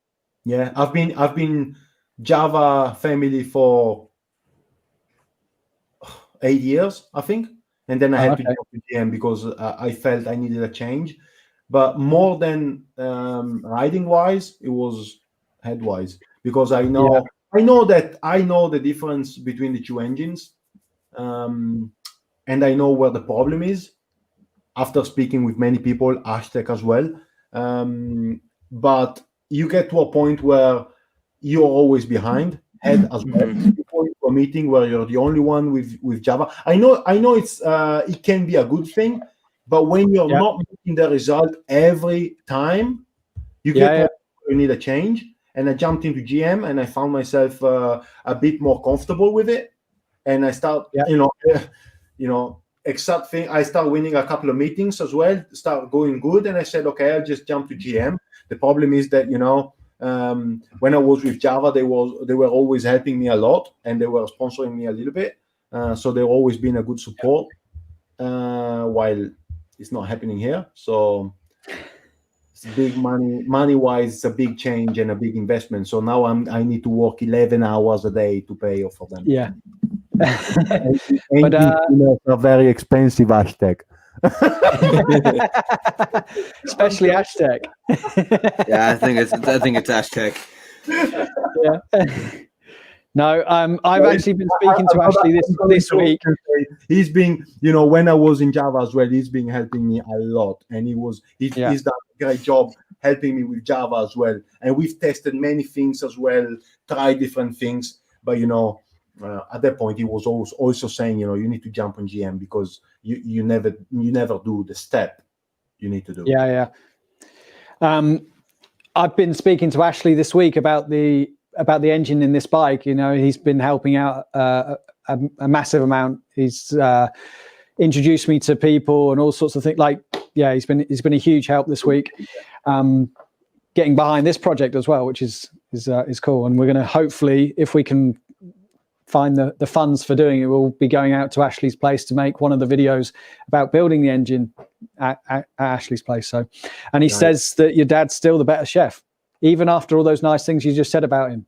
Yeah, I've been Java family for 8 years, I think, and then I had to jump to GM because I felt I needed a change. But more than riding wise, it was head wise because I know the difference between the 2 engines. And I know where the problem is after speaking with many people, Hashtag as well. But you get to a point where you're always behind, head as well. You go into a meeting where you're the only one with Java. I know it's it can be a good thing, but when you're not making the result every time, you get you need a change. And I jumped into GM and I found myself a bit more comfortable with it. And I start, exact thing. I start winning a couple of meetings as well, start going good. And I said, okay, I'll just jump to GM. The problem is that, when I was with Java, they were always helping me a lot and they were sponsoring me a little bit. So they've always been a good support while it's not happening here. So it's big money-wise, it's a big change and a big investment. So now I need to work 11 hours a day to pay off for them. Yeah. But are very expensive, Hashtag. Especially Hashtag. Yeah, I think it's Hashtag. Yeah. No, I've actually been speaking to Ashley this week. He's been, when I was in Java as well, he's been helping me a lot, and he's done a great job helping me with Java as well. And we've tested many things as well, tried different things, but at that point, he was also saying, you need to jump on GM because you never do the step you need to do. Yeah. I've been speaking to Ashley this week about the engine in this bike. He's been helping out a massive amount. He's introduced me to people and all sorts of things. He's been a huge help this week. Getting behind this project as well, which is cool. And we're going to hopefully, if we can find the funds for doing it, we'll be going out to Ashley's place to make one of the videos about building the engine at Ashley's place. So, and he says that your dad's still the better chef, even after all those nice things you just said about him.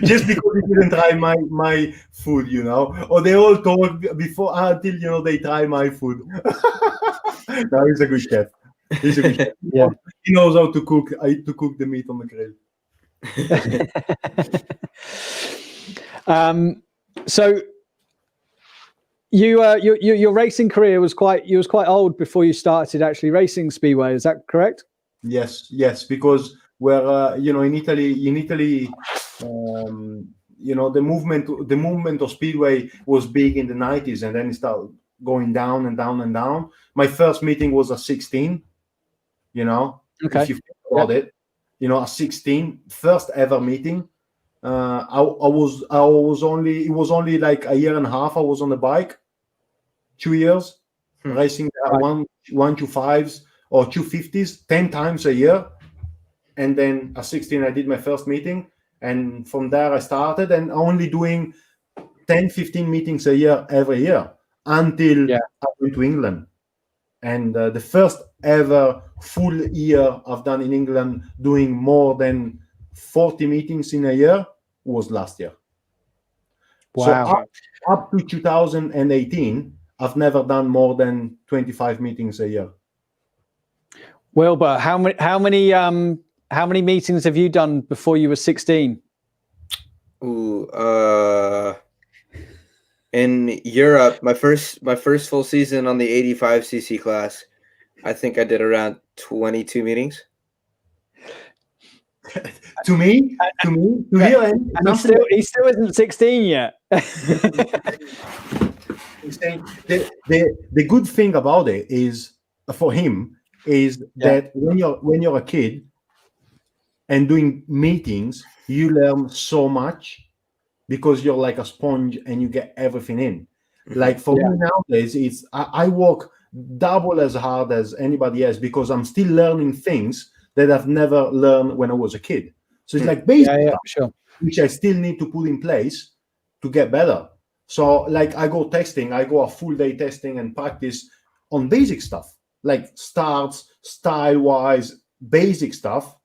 Just because he didn't try my food, or they all talk before until they try my food. No, he's a good chef. He's a good chef. Yeah. He knows how to cook the meat on the grill. So your racing career was quite old before you started actually racing Speedway. Is that correct? Yes, because we're in Italy, the movement of Speedway was big in the 90s, and then it started going down and down and down. My first meeting was at 16. Okay. If you think about it, at 16, first ever meeting. I was only, it was only like a year and a half. I was on the bike, 2 years, racing Right. 125s or 250s 10 times a year. And then at 16, I did my first meeting. And from there, I started and only doing 10, 15 meetings a year, every year, until I went to England. And the first ever full year I've done in England, doing more than 40 meetings in a year, was last year. Wow. So up to 2018, I've never done more than 25 meetings a year. Wilbur, how many meetings have you done before you were 16? In Europe, my first full season on the 85cc class, I think I did around 22 meetings. to hear him, and he still isn't 16 yet. The good thing about it is, for him, is that when you're a kid and doing meetings, you learn so much because you're like a sponge and you get everything in. Like for me nowadays, I work double as hard as anybody else because I'm still learning things that I've never learned when I was a kid. So it's like basic stuff, sure, which I still need to put in place to get better. So like I go a full day testing and practice on basic stuff, like starts, style-wise, basic stuff,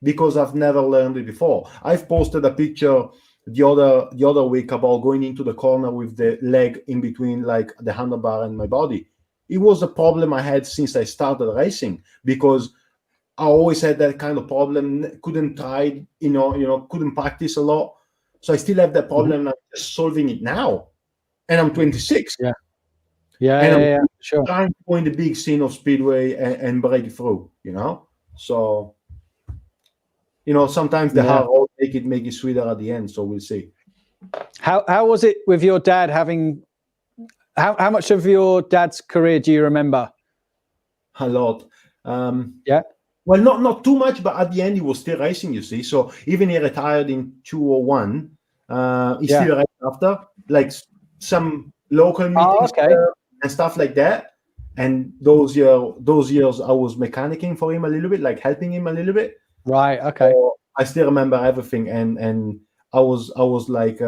because I've never learned it before. I've posted a picture the other week about going into the corner with the leg in between like the handlebar and my body. It was a problem I had since I started racing, because I always had that kind of problem, couldn't try, couldn't practice a lot. So I still have that problem. I'm just solving it now. And I'm 26. Yeah, sure. Trying to go in the big scene of Speedway and break through, So, sometimes the hard road make it sweeter at the end. So we'll see. How was it with your dad having, how much of your dad's career do you remember? A lot. Well, not too much, but at the end he was still racing, you see. So even he retired in 2001, he still raced after, like some local meetings and stuff like that. And those years I was mechanicking for him a little bit, like helping him a little bit. Right. Okay. So I still remember everything, and I was like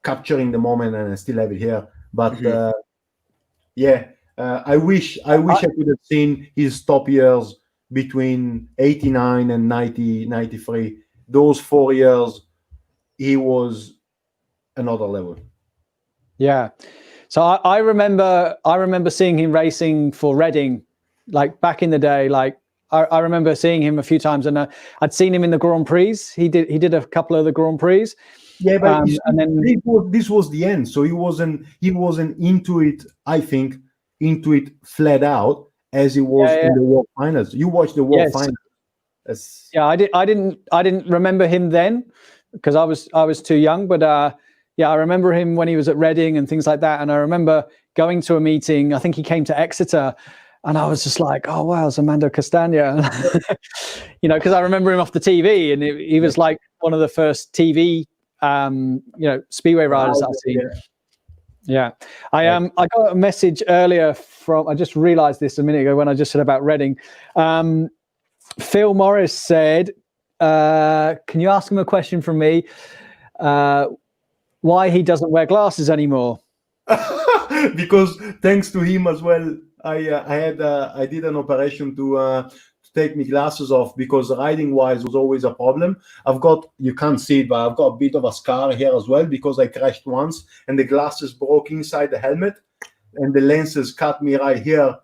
capturing the moment, and I still have it here. But I wish I could have seen his top years between 89 and 93. Those 4 years, he was another level. Yeah. So I remember seeing him racing for Reading, like back in the day. Like I remember seeing him a few times, and I'd seen him in the Grand Prix. He did a couple of the Grand Prix. Yeah, but and then this was the end. So he wasn't into it. I think into it flat out as he was in the World Finals. You watched the World Finals. I didn't remember him then because I was too young. But I remember him when he was at Reading and things like that. And I remember going to a meeting. I think he came to Exeter, and I was just like, oh wow, it's Paco Castagna, because I remember him off the TV, and he was like one of the first TV, Speedway riders I've seen. Yeah. I got a message earlier I just realized this a minute ago when I just said about Reading. Phil Morris said, can you ask him a question from me? Why he doesn't wear glasses anymore? Because thanks to him as well, I did an operation to take my glasses off, because riding wise was always a problem. You can't see it, but I've got a bit of a scar here as well, because I crashed once and the glasses broke inside the helmet and the lenses cut me right here,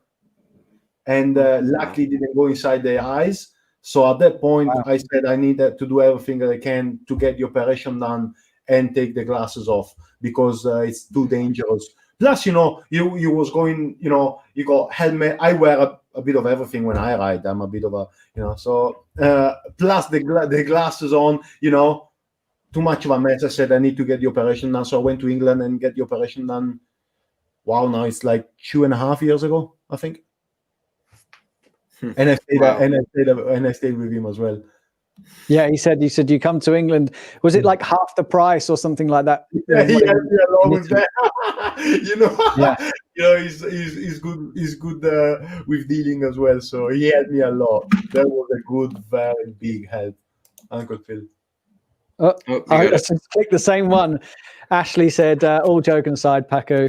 and luckily didn't go inside the eyes. So at that point, I said I needed to do everything that I can to get the operation done and take the glasses off, because it's too dangerous. Plus, you was going, you got helmet. I wear a bit of everything when I ride. I'm a bit of a, so plus the glasses on, too much of a mess. I said I need to get the operation done. So I went to England and get the operation done. Wow, now it's like 2.5 years ago, I think. And I stayed with him as well. Yeah, he said you come to England. Was it like half the price or something like that? Yeah, he had me along with that. Yeah. He's good. He's good with dealing as well. So he helped me a lot. That was a good, very big help, Uncle Phil. I just clicked the same one. Ashley said, all joking aside, Paco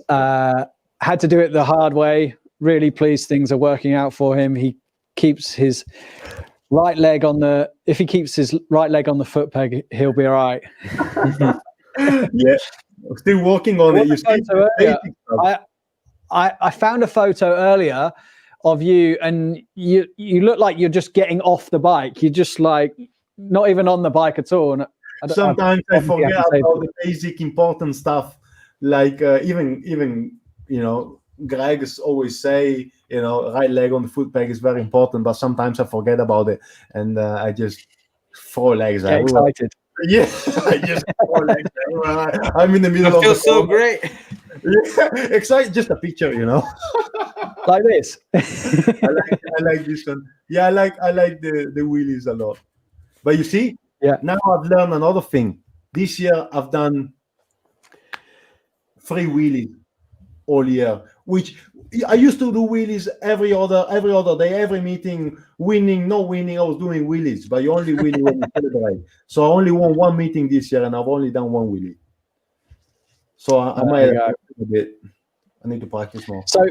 had to do it the hard way. Really pleased things are working out for him. He keeps his right leg on the. If he keeps his right leg on the foot peg, he'll be all right. Yeah, still working on it. You see, I found a photo earlier of you, and you look like you're just getting off the bike. You're just like not even on the bike at all. And sometimes I forget about the basic important stuff, like even Greg's always say, right leg on the foot peg is very important, but sometimes I forget about it, and I just throw legs out. Excited. Yeah, I just throw legs everywhere. I'm in the middle of the so great. Yeah, excited. Just a picture, like this. I like this one. Yeah, I like the wheelies a lot. But you see, now I've learned another thing. This year I've done 3 wheelies all year, which I used to do wheelies every other day, every meeting, winning, no winning, I was doing wheelies, but you only wheelie when you celebrate. So I only won 1 meeting this year, and I've only done 1 wheelie. So I might have a bit. I need to practice more. So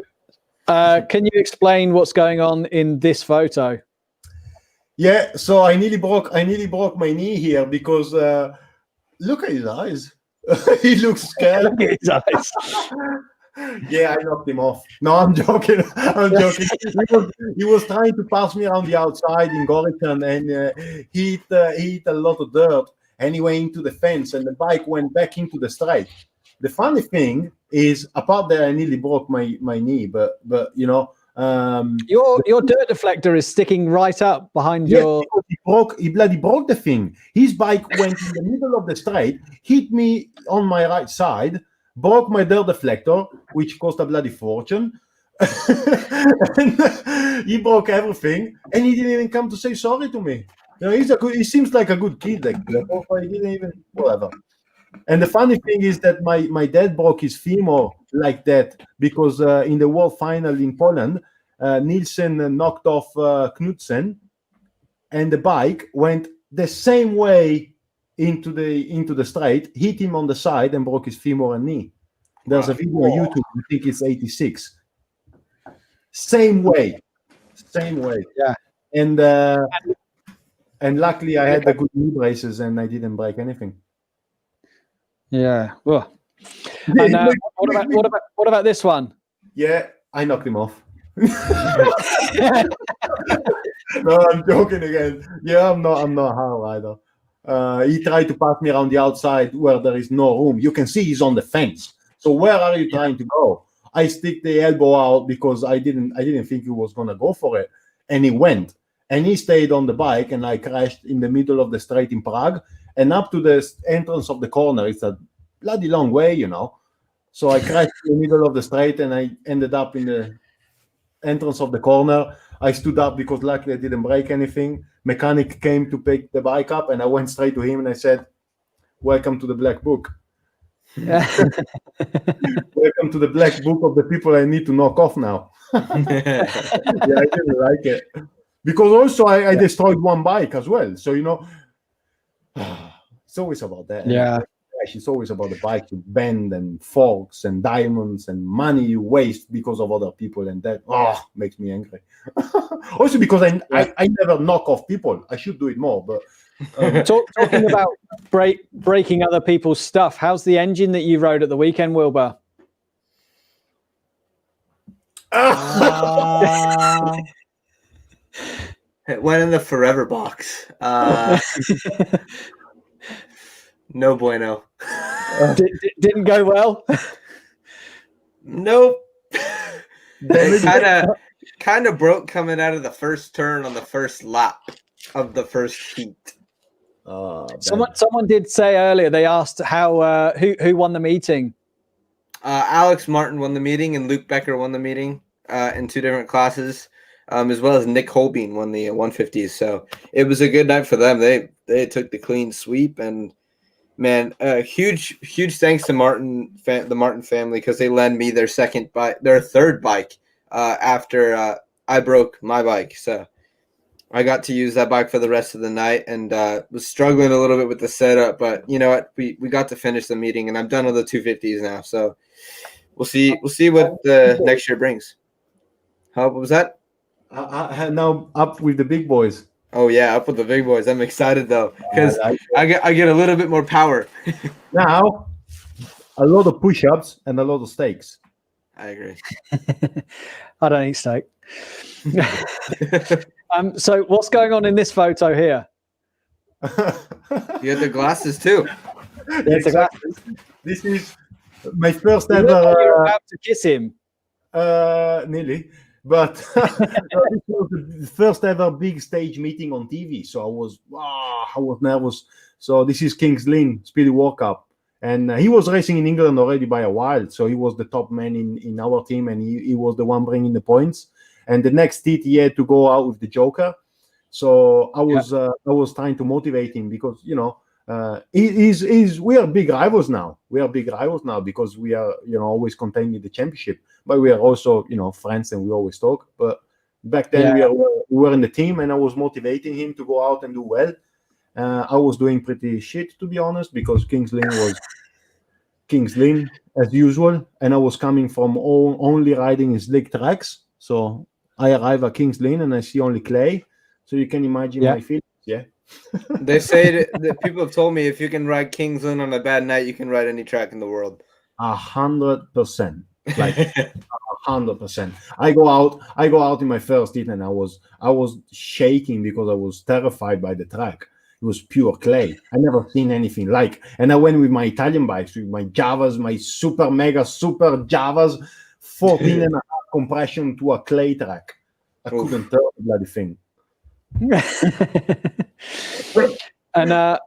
can you explain what's going on in this photo? Yeah, so I nearly broke my knee here because look at his eyes. He looks scared. Look at his eyes. Yeah, I knocked him off. No, I'm joking. He was trying to pass me around the outside in Gorican, and he hit a lot of dirt, and he went into the fence, and the bike went back into the straight. The funny thing is, apart that I nearly broke my knee, but your dirt deflector is sticking right up behind your. He bloody broke the thing. His bike went in the middle of the straight, hit me on my right side, broke my dirt deflector, which cost a bloody fortune. And he broke everything, and he didn't even come to say sorry to me. He seems like a good kid, like he didn't even whatever. And the funny thing is that my dad broke his femur like that because in the world final in Poland, Nielsen knocked off Knudsen, and the bike went the same way into the straight, hit him on the side, and broke his femur and knee. There's a video on YouTube. I think it's 86. Same way. Yeah. And luckily I had the good knee braces and I didn't break anything. Yeah. Well. And what about this one? Yeah, I knocked him off. No, I'm joking again. Yeah, I'm not hard either. He tried to pass me around the outside where there is no room. You can see he's on the fence. So where are you trying to go? I stick the elbow out because I didn't think he was gonna go for it, and he went. And he stayed on the bike, and I crashed in the middle of the straight in Prague, and up to the entrance of the corner. It's a bloody long way, So I crashed in the middle of the straight, and I ended up in the entrance of the corner. I stood up because luckily I didn't break anything. Mechanic came to pick the bike up, and I went straight to him and I said, "Welcome to the black book." Welcome to the black book of the people I need to knock off now. Yeah, I didn't like it. Because also I destroyed 1 bike as well. So, it's always about that. Yeah. It's always about the bike you bend and forks and diamonds and money you waste because of other people. And that makes me angry. Also because I never knock off people. I should do it more. But talking about breaking other people's stuff, how's the engine that you rode at the weekend, Wilbur? It went in the forever box. No bueno. Didn't go well. Nope. It kind of broke coming out of the first turn on the first lap of the first heat. Someone did say earlier. They asked how who won the meeting. Alex Martin won the meeting, and Luke Becker won the meeting in 2 different classes. as well as Nick Holbein won the 150s. So it was a good night for them. They took the clean sweep, and man, huge thanks to the Martin family, because they lent me their third bike after I broke my bike. So I got to use that bike for the rest of the night, and was struggling a little bit with the setup, but you know what? We got to finish the meeting, and I'm done with the 250s now. So we'll see what the next year brings. What was that? Now up with the big boys. Oh yeah, up with the big boys. I'm excited though, because I get a little bit more power. Now, a lot of push-ups and a lot of steaks. I agree. I don't eat steak. So what's going on in this photo here? You had the glasses too. Yes, exactly. This is my first You ever. look like you're about to kiss him. Nearly, but this was the first ever big stage meeting on TV. So I was nervous. So this is Kings Lynn Speedway World Cup, and he was racing in England already by a while. So he was the top man in our team, and he was the one bringing the points. And the next heat he had to go out with the Joker. So I was trying to motivate him, because we are big rivals now. We are big rivals now because we are always contending the championship, but we are also friends, and we always talk. But back then we were in the team, and I was motivating him to go out and do well. I was doing pretty shit, to be honest, because Kings Lynn was Kings Lynn as usual, and I was coming from only riding in slick tracks. So I arrive at Kings Lynn and I see only clay. So you can imagine my feelings. Yeah. They say that people have told me, if you can ride Kings Lynn on a bad night, you can ride any track in the world. 100%. Like 100%. I go out in my first heat, and I was shaking because I was terrified by the track. It was pure clay. I never seen anything like. And I went with my Italian bikes, with my Javas, my super Javas, 14 and a half compression to a clay track. I couldn't turn the bloody thing. And I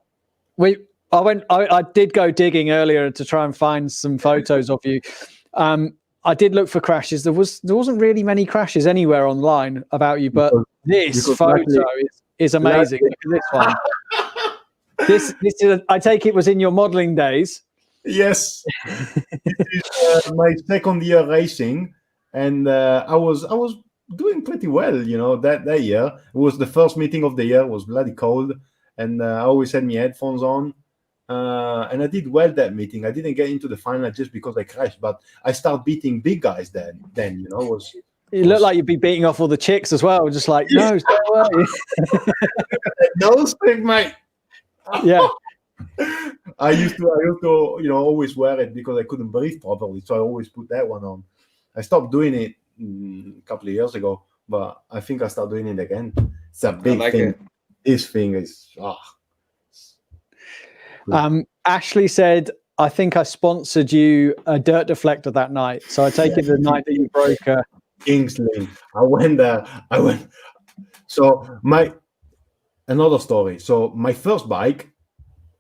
did go digging earlier to try and find some photos of you. I did look for crashes. There wasn't really many crashes anywhere online about you, but this photo is amazing. Look at this one. This is, I take it, was in your modeling days. Yes. This is my second year racing, and I was doing pretty well, that year. It was the first meeting of the year. It was bloody cold, and I always had my headphones on, and I did well that meeting. I didn't get into the final just because I crashed, but I started beating big guys then it looked like you'd be beating off all the chicks as well, just like, no, stay away. No stick, mate. Yeah. I used to always wear it because I couldn't breathe properly, so I always put that one on. I stopped doing it a couple of years ago, but I think I start doing it again. It's a big thing. This thing is Ashley said, I think I sponsored you a dirt deflector that night. So I take it the night that you broke Kings Lynn. I went there. So another story. So my first bike,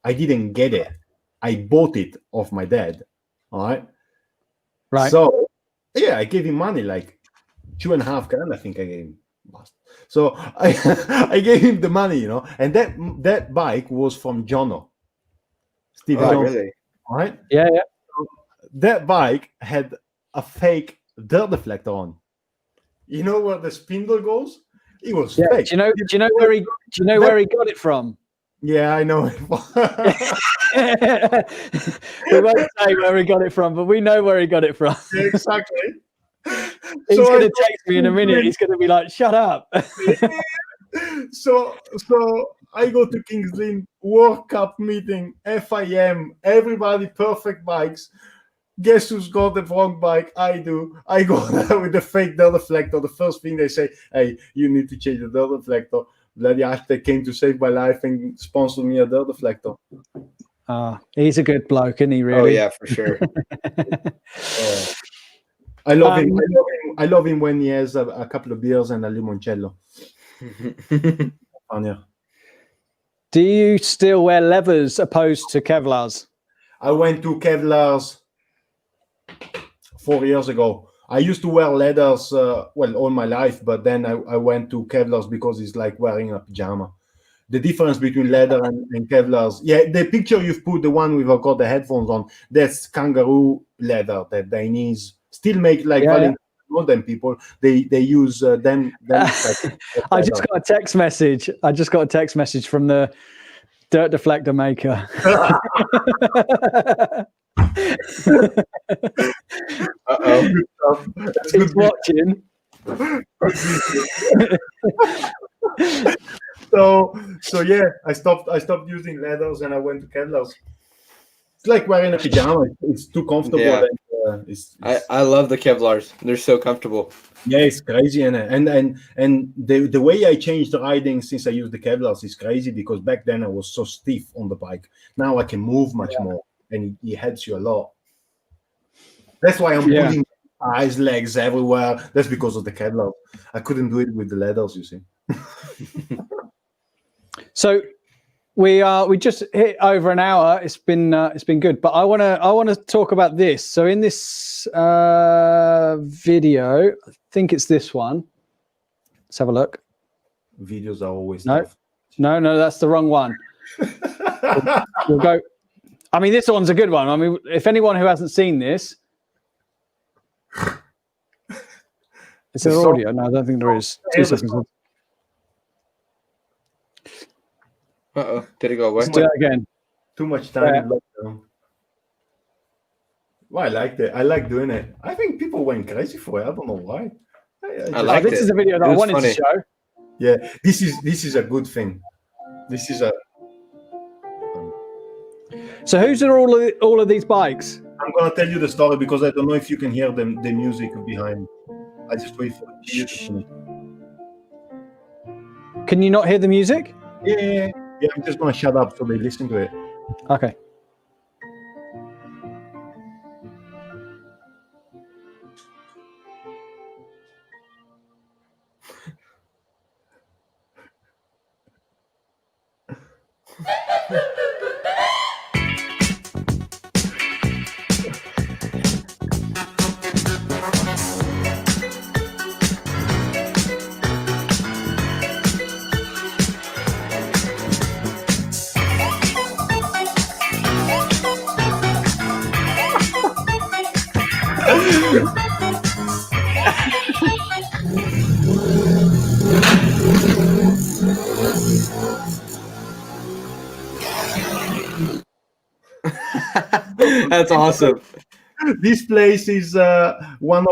I didn't get it. I bought it off my dad. All right. Right. So yeah, I gave him money, like $2,500, I think I gave him. So I gave him the money, and that bike was from Jono. Steve Jono. Really? All right. Yeah. So that bike had a fake dirt deflector on. You know where the spindle goes? It was fake. Do you know where he got it from? Yeah, I know. We won't say where he got it from, but we know where he got it from. Yeah, exactly. He's going to text me in a minute. He's going to be like, "Shut up." So I go to Kings Lynn World Cup meeting, FIM, everybody perfect bikes. Guess who's got the wrong bike? I do. I go there with the fake dirt deflector. The first thing they say, "Hey, you need to change the dirt deflector." Bloody Ashley came to save my life and sponsored me a dirt deflector. He's a good bloke, isn't he? Really? Oh yeah, for sure. I love him. I love him when he has a couple of beers and a limoncello. Do you still wear levers opposed to Kevlars? I went to Kevlar's 4 years ago. I used to wear leathers, all my life, but then I went to Kevlars because it's like wearing a pajama. The difference between leather and Kevlars, the picture you've put, the one we've got the headphones on, that's kangaroo leather that Dainese still make, like modern people. They use them. I just got a text message. From the dirt deflector maker. He's watching. So yeah, I stopped using leathers and I went to Kevlars. It's like wearing a pajama. It's too comfortable. Yeah. And, I love the Kevlars. They're so comfortable. Yeah, it's crazy, and the way I changed riding since I used the Kevlars is crazy, because back then I was so stiff on the bike. Now I can move much more, and it helps you a lot. That's why I'm putting eyes, legs everywhere. That's because of the Kevlar. I couldn't do it with the leathers, you see. So we just hit over an hour. It's been good, but I want to talk about this. So in this video, I think it's this one. Let's have a look. Videos are always tough. No, that's the wrong one. We'll go. I mean, this one's a good one. I mean, if anyone who hasn't seen this, is there audio? No, I don't think there is. 2 seconds. Did it go away? Let's do that again. Too much time. Well, I liked it. I like doing it. I think people went crazy for it. I don't know why. I like this is a video that I wanted to show. Yeah, this is a good thing. This is a. So who's are all of these bikes? I'm gonna tell you the story because I don't know if you can hear the music behind. I just wait for you to finish. Can you not hear the music? Yeah. I'm just gonna shut up so they listen to it. Okay. That's awesome. This place is one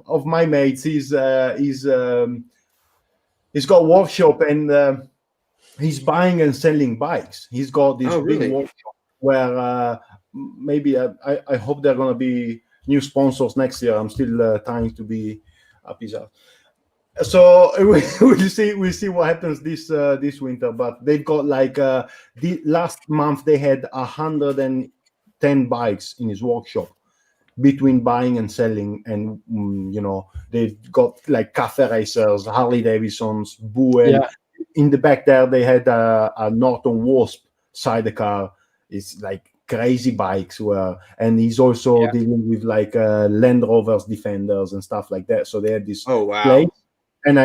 of my mates. He's got a workshop and he's buying and selling bikes. He's got this big workshop where maybe I hope there are gonna be new sponsors next year. I'm still trying to be up his ass. So we'll see what happens this winter. But they've got like the last month they had 110 bikes in his workshop between buying and selling, and they've got like cafe racers, Harley Davidsons, Buell. Yeah. In the back there they had a Norton Wasp sidecar. It's like crazy bikes and he's also dealing with like Land Rovers, Defenders and stuff like that. So they had this place. And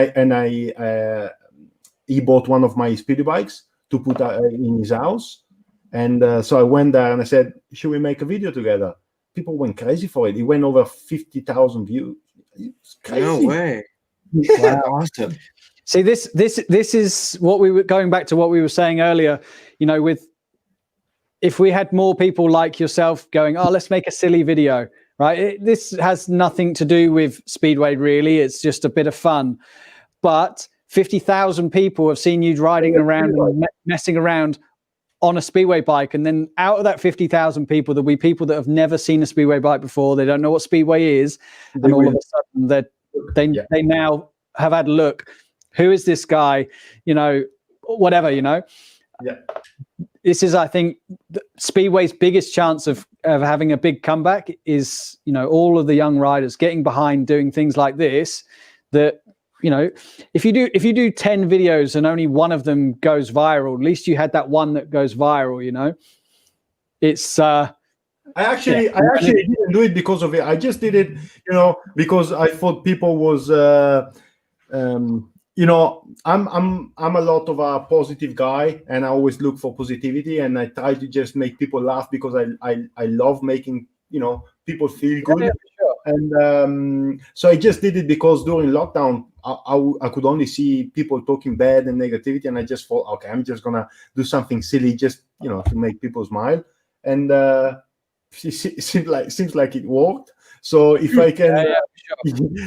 he bought one of my Speedway bikes to put in his house, and so I went there and I said, "Should we make a video together?" People went crazy for it. It went over 50,000 views. It's crazy. No way! Yeah. Wow, awesome. See, this is what we were going back to what we were saying earlier. If we had more people like yourself going, "Oh, let's make a silly video." Right? This has nothing to do with Speedway, really. It's just a bit of fun. But 50,000 people have seen you riding around and messing around on a Speedway bike. And then out of that 50,000 people, there'll be people that have never seen a Speedway bike before. They don't know what Speedway is. And all of a sudden, they now have had a look. Who is this guy? Whatever, Yeah. This is, I think, Speedway's biggest chance of having a big comeback is, all of the young riders getting behind doing things like this. That, if you do 10 videos and only one of them goes viral, at least you had that one that goes viral. It's I actually didn't do it because of it. I just did it, because I thought people was, I'm a lot of a positive guy, and I always look for positivity, and I try to just make people laugh because I love making people feel good. Yeah, sure. And so I just did it because during lockdown I could only see people talking bad and negativity, and I just thought, okay, I'm just gonna do something silly just to make people smile, and it seems like it worked. So if I can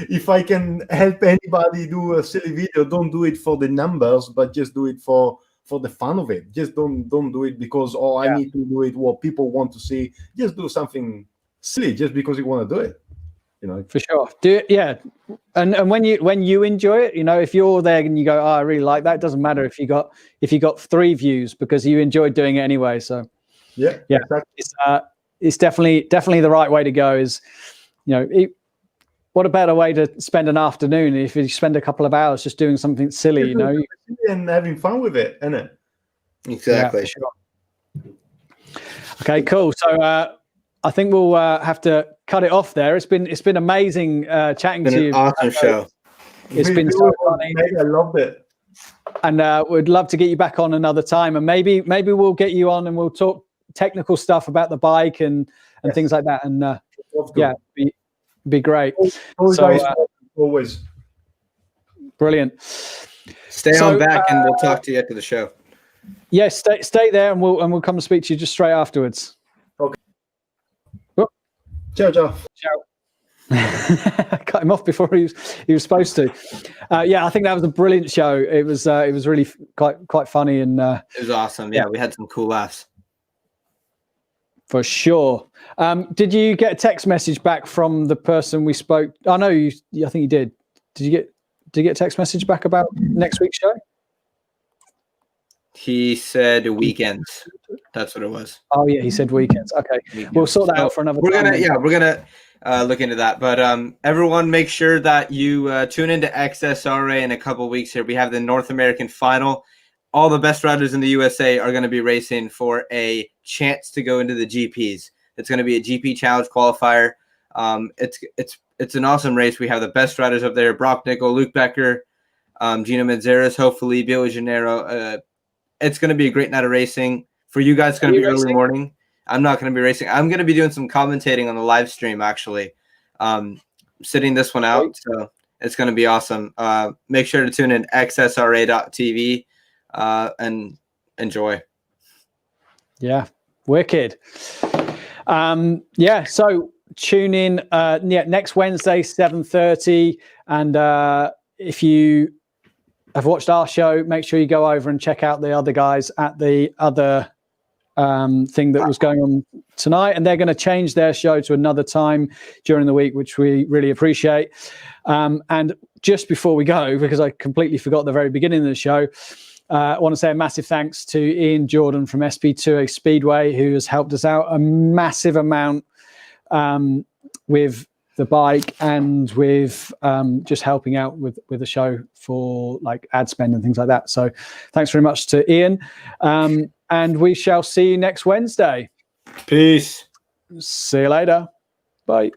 if I can help anybody do a silly video, don't do it for the numbers, but just do it for the fun of it. Just don't do it because I need to do it what people want to see. Just do something silly just because you want to do it. For sure. Do it, yeah. And when you enjoy it, if you're there and you go, oh, I really like that, it doesn't matter if you got 3 views because you enjoyed doing it anyway. So yeah, exactly. It's definitely the right way to go. Is what a better way to spend an afternoon if you spend a couple of hours just doing something silly, and having fun with it, isn't it? Exactly. Yeah, sure. Okay, cool. So I think we'll have to cut it off there. It's been amazing chatting to you. Awesome show. It's been so funny. I loved it. And we'd love to get you back on another time, and maybe we'll get you on and we'll talk technical stuff about the bike and things like that. And be great. Always. Brilliant. Stay on back, and we'll talk to you after the show. Yes, stay there, and we'll come and speak to you just straight afterwards. Okay. Oh. Ciao. Cut him off before he was supposed to. I think that was a brilliant show. It was really quite funny, and it was awesome. Yeah, we had some cool laughs. For sure. Did you get a text message back from the person we spoke? Oh no, I think you did. Did you get a text message back about next week's show? He said weekends. That's what it was. Oh yeah, he said weekends. Okay, weekends. We'll sort that out for another time. We're gonna look into that. But everyone, make sure that you tune into XSRA in a couple weeks. Here we have the North American final. All the best riders in the USA are going to be racing for a chance to go into the GPs. It's going to be a GP Challenge qualifier. It's an awesome race. We have the best riders up there: Brock Nickel, Luke Becker, Gino Medeiros, hopefully Billy Gennaro. It's going to be a great night of racing. For you guys, it's going to be early morning. I'm not going to be racing. I'm going to be doing some commentating on the live stream, actually. Sitting this one out, so it's going to be awesome. Make sure to tune in xsra.tv. And enjoy. Yeah, wicked. So tune in next Wednesday 7:30, and if you have watched our show, make sure you go over and check out the other guys at the other thing that was going on tonight, and they're going to change their show to another time during the week, which we really appreciate. And just before we go, because I completely forgot the very beginning of the show, I want to say a massive thanks to Ian Jordan from SP2A Speedway, who has helped us out a massive amount with the bike and with just helping out with the show for like ad spend and things like that. So thanks very much to Ian. And we shall see you next Wednesday. Peace. See you later. Bye.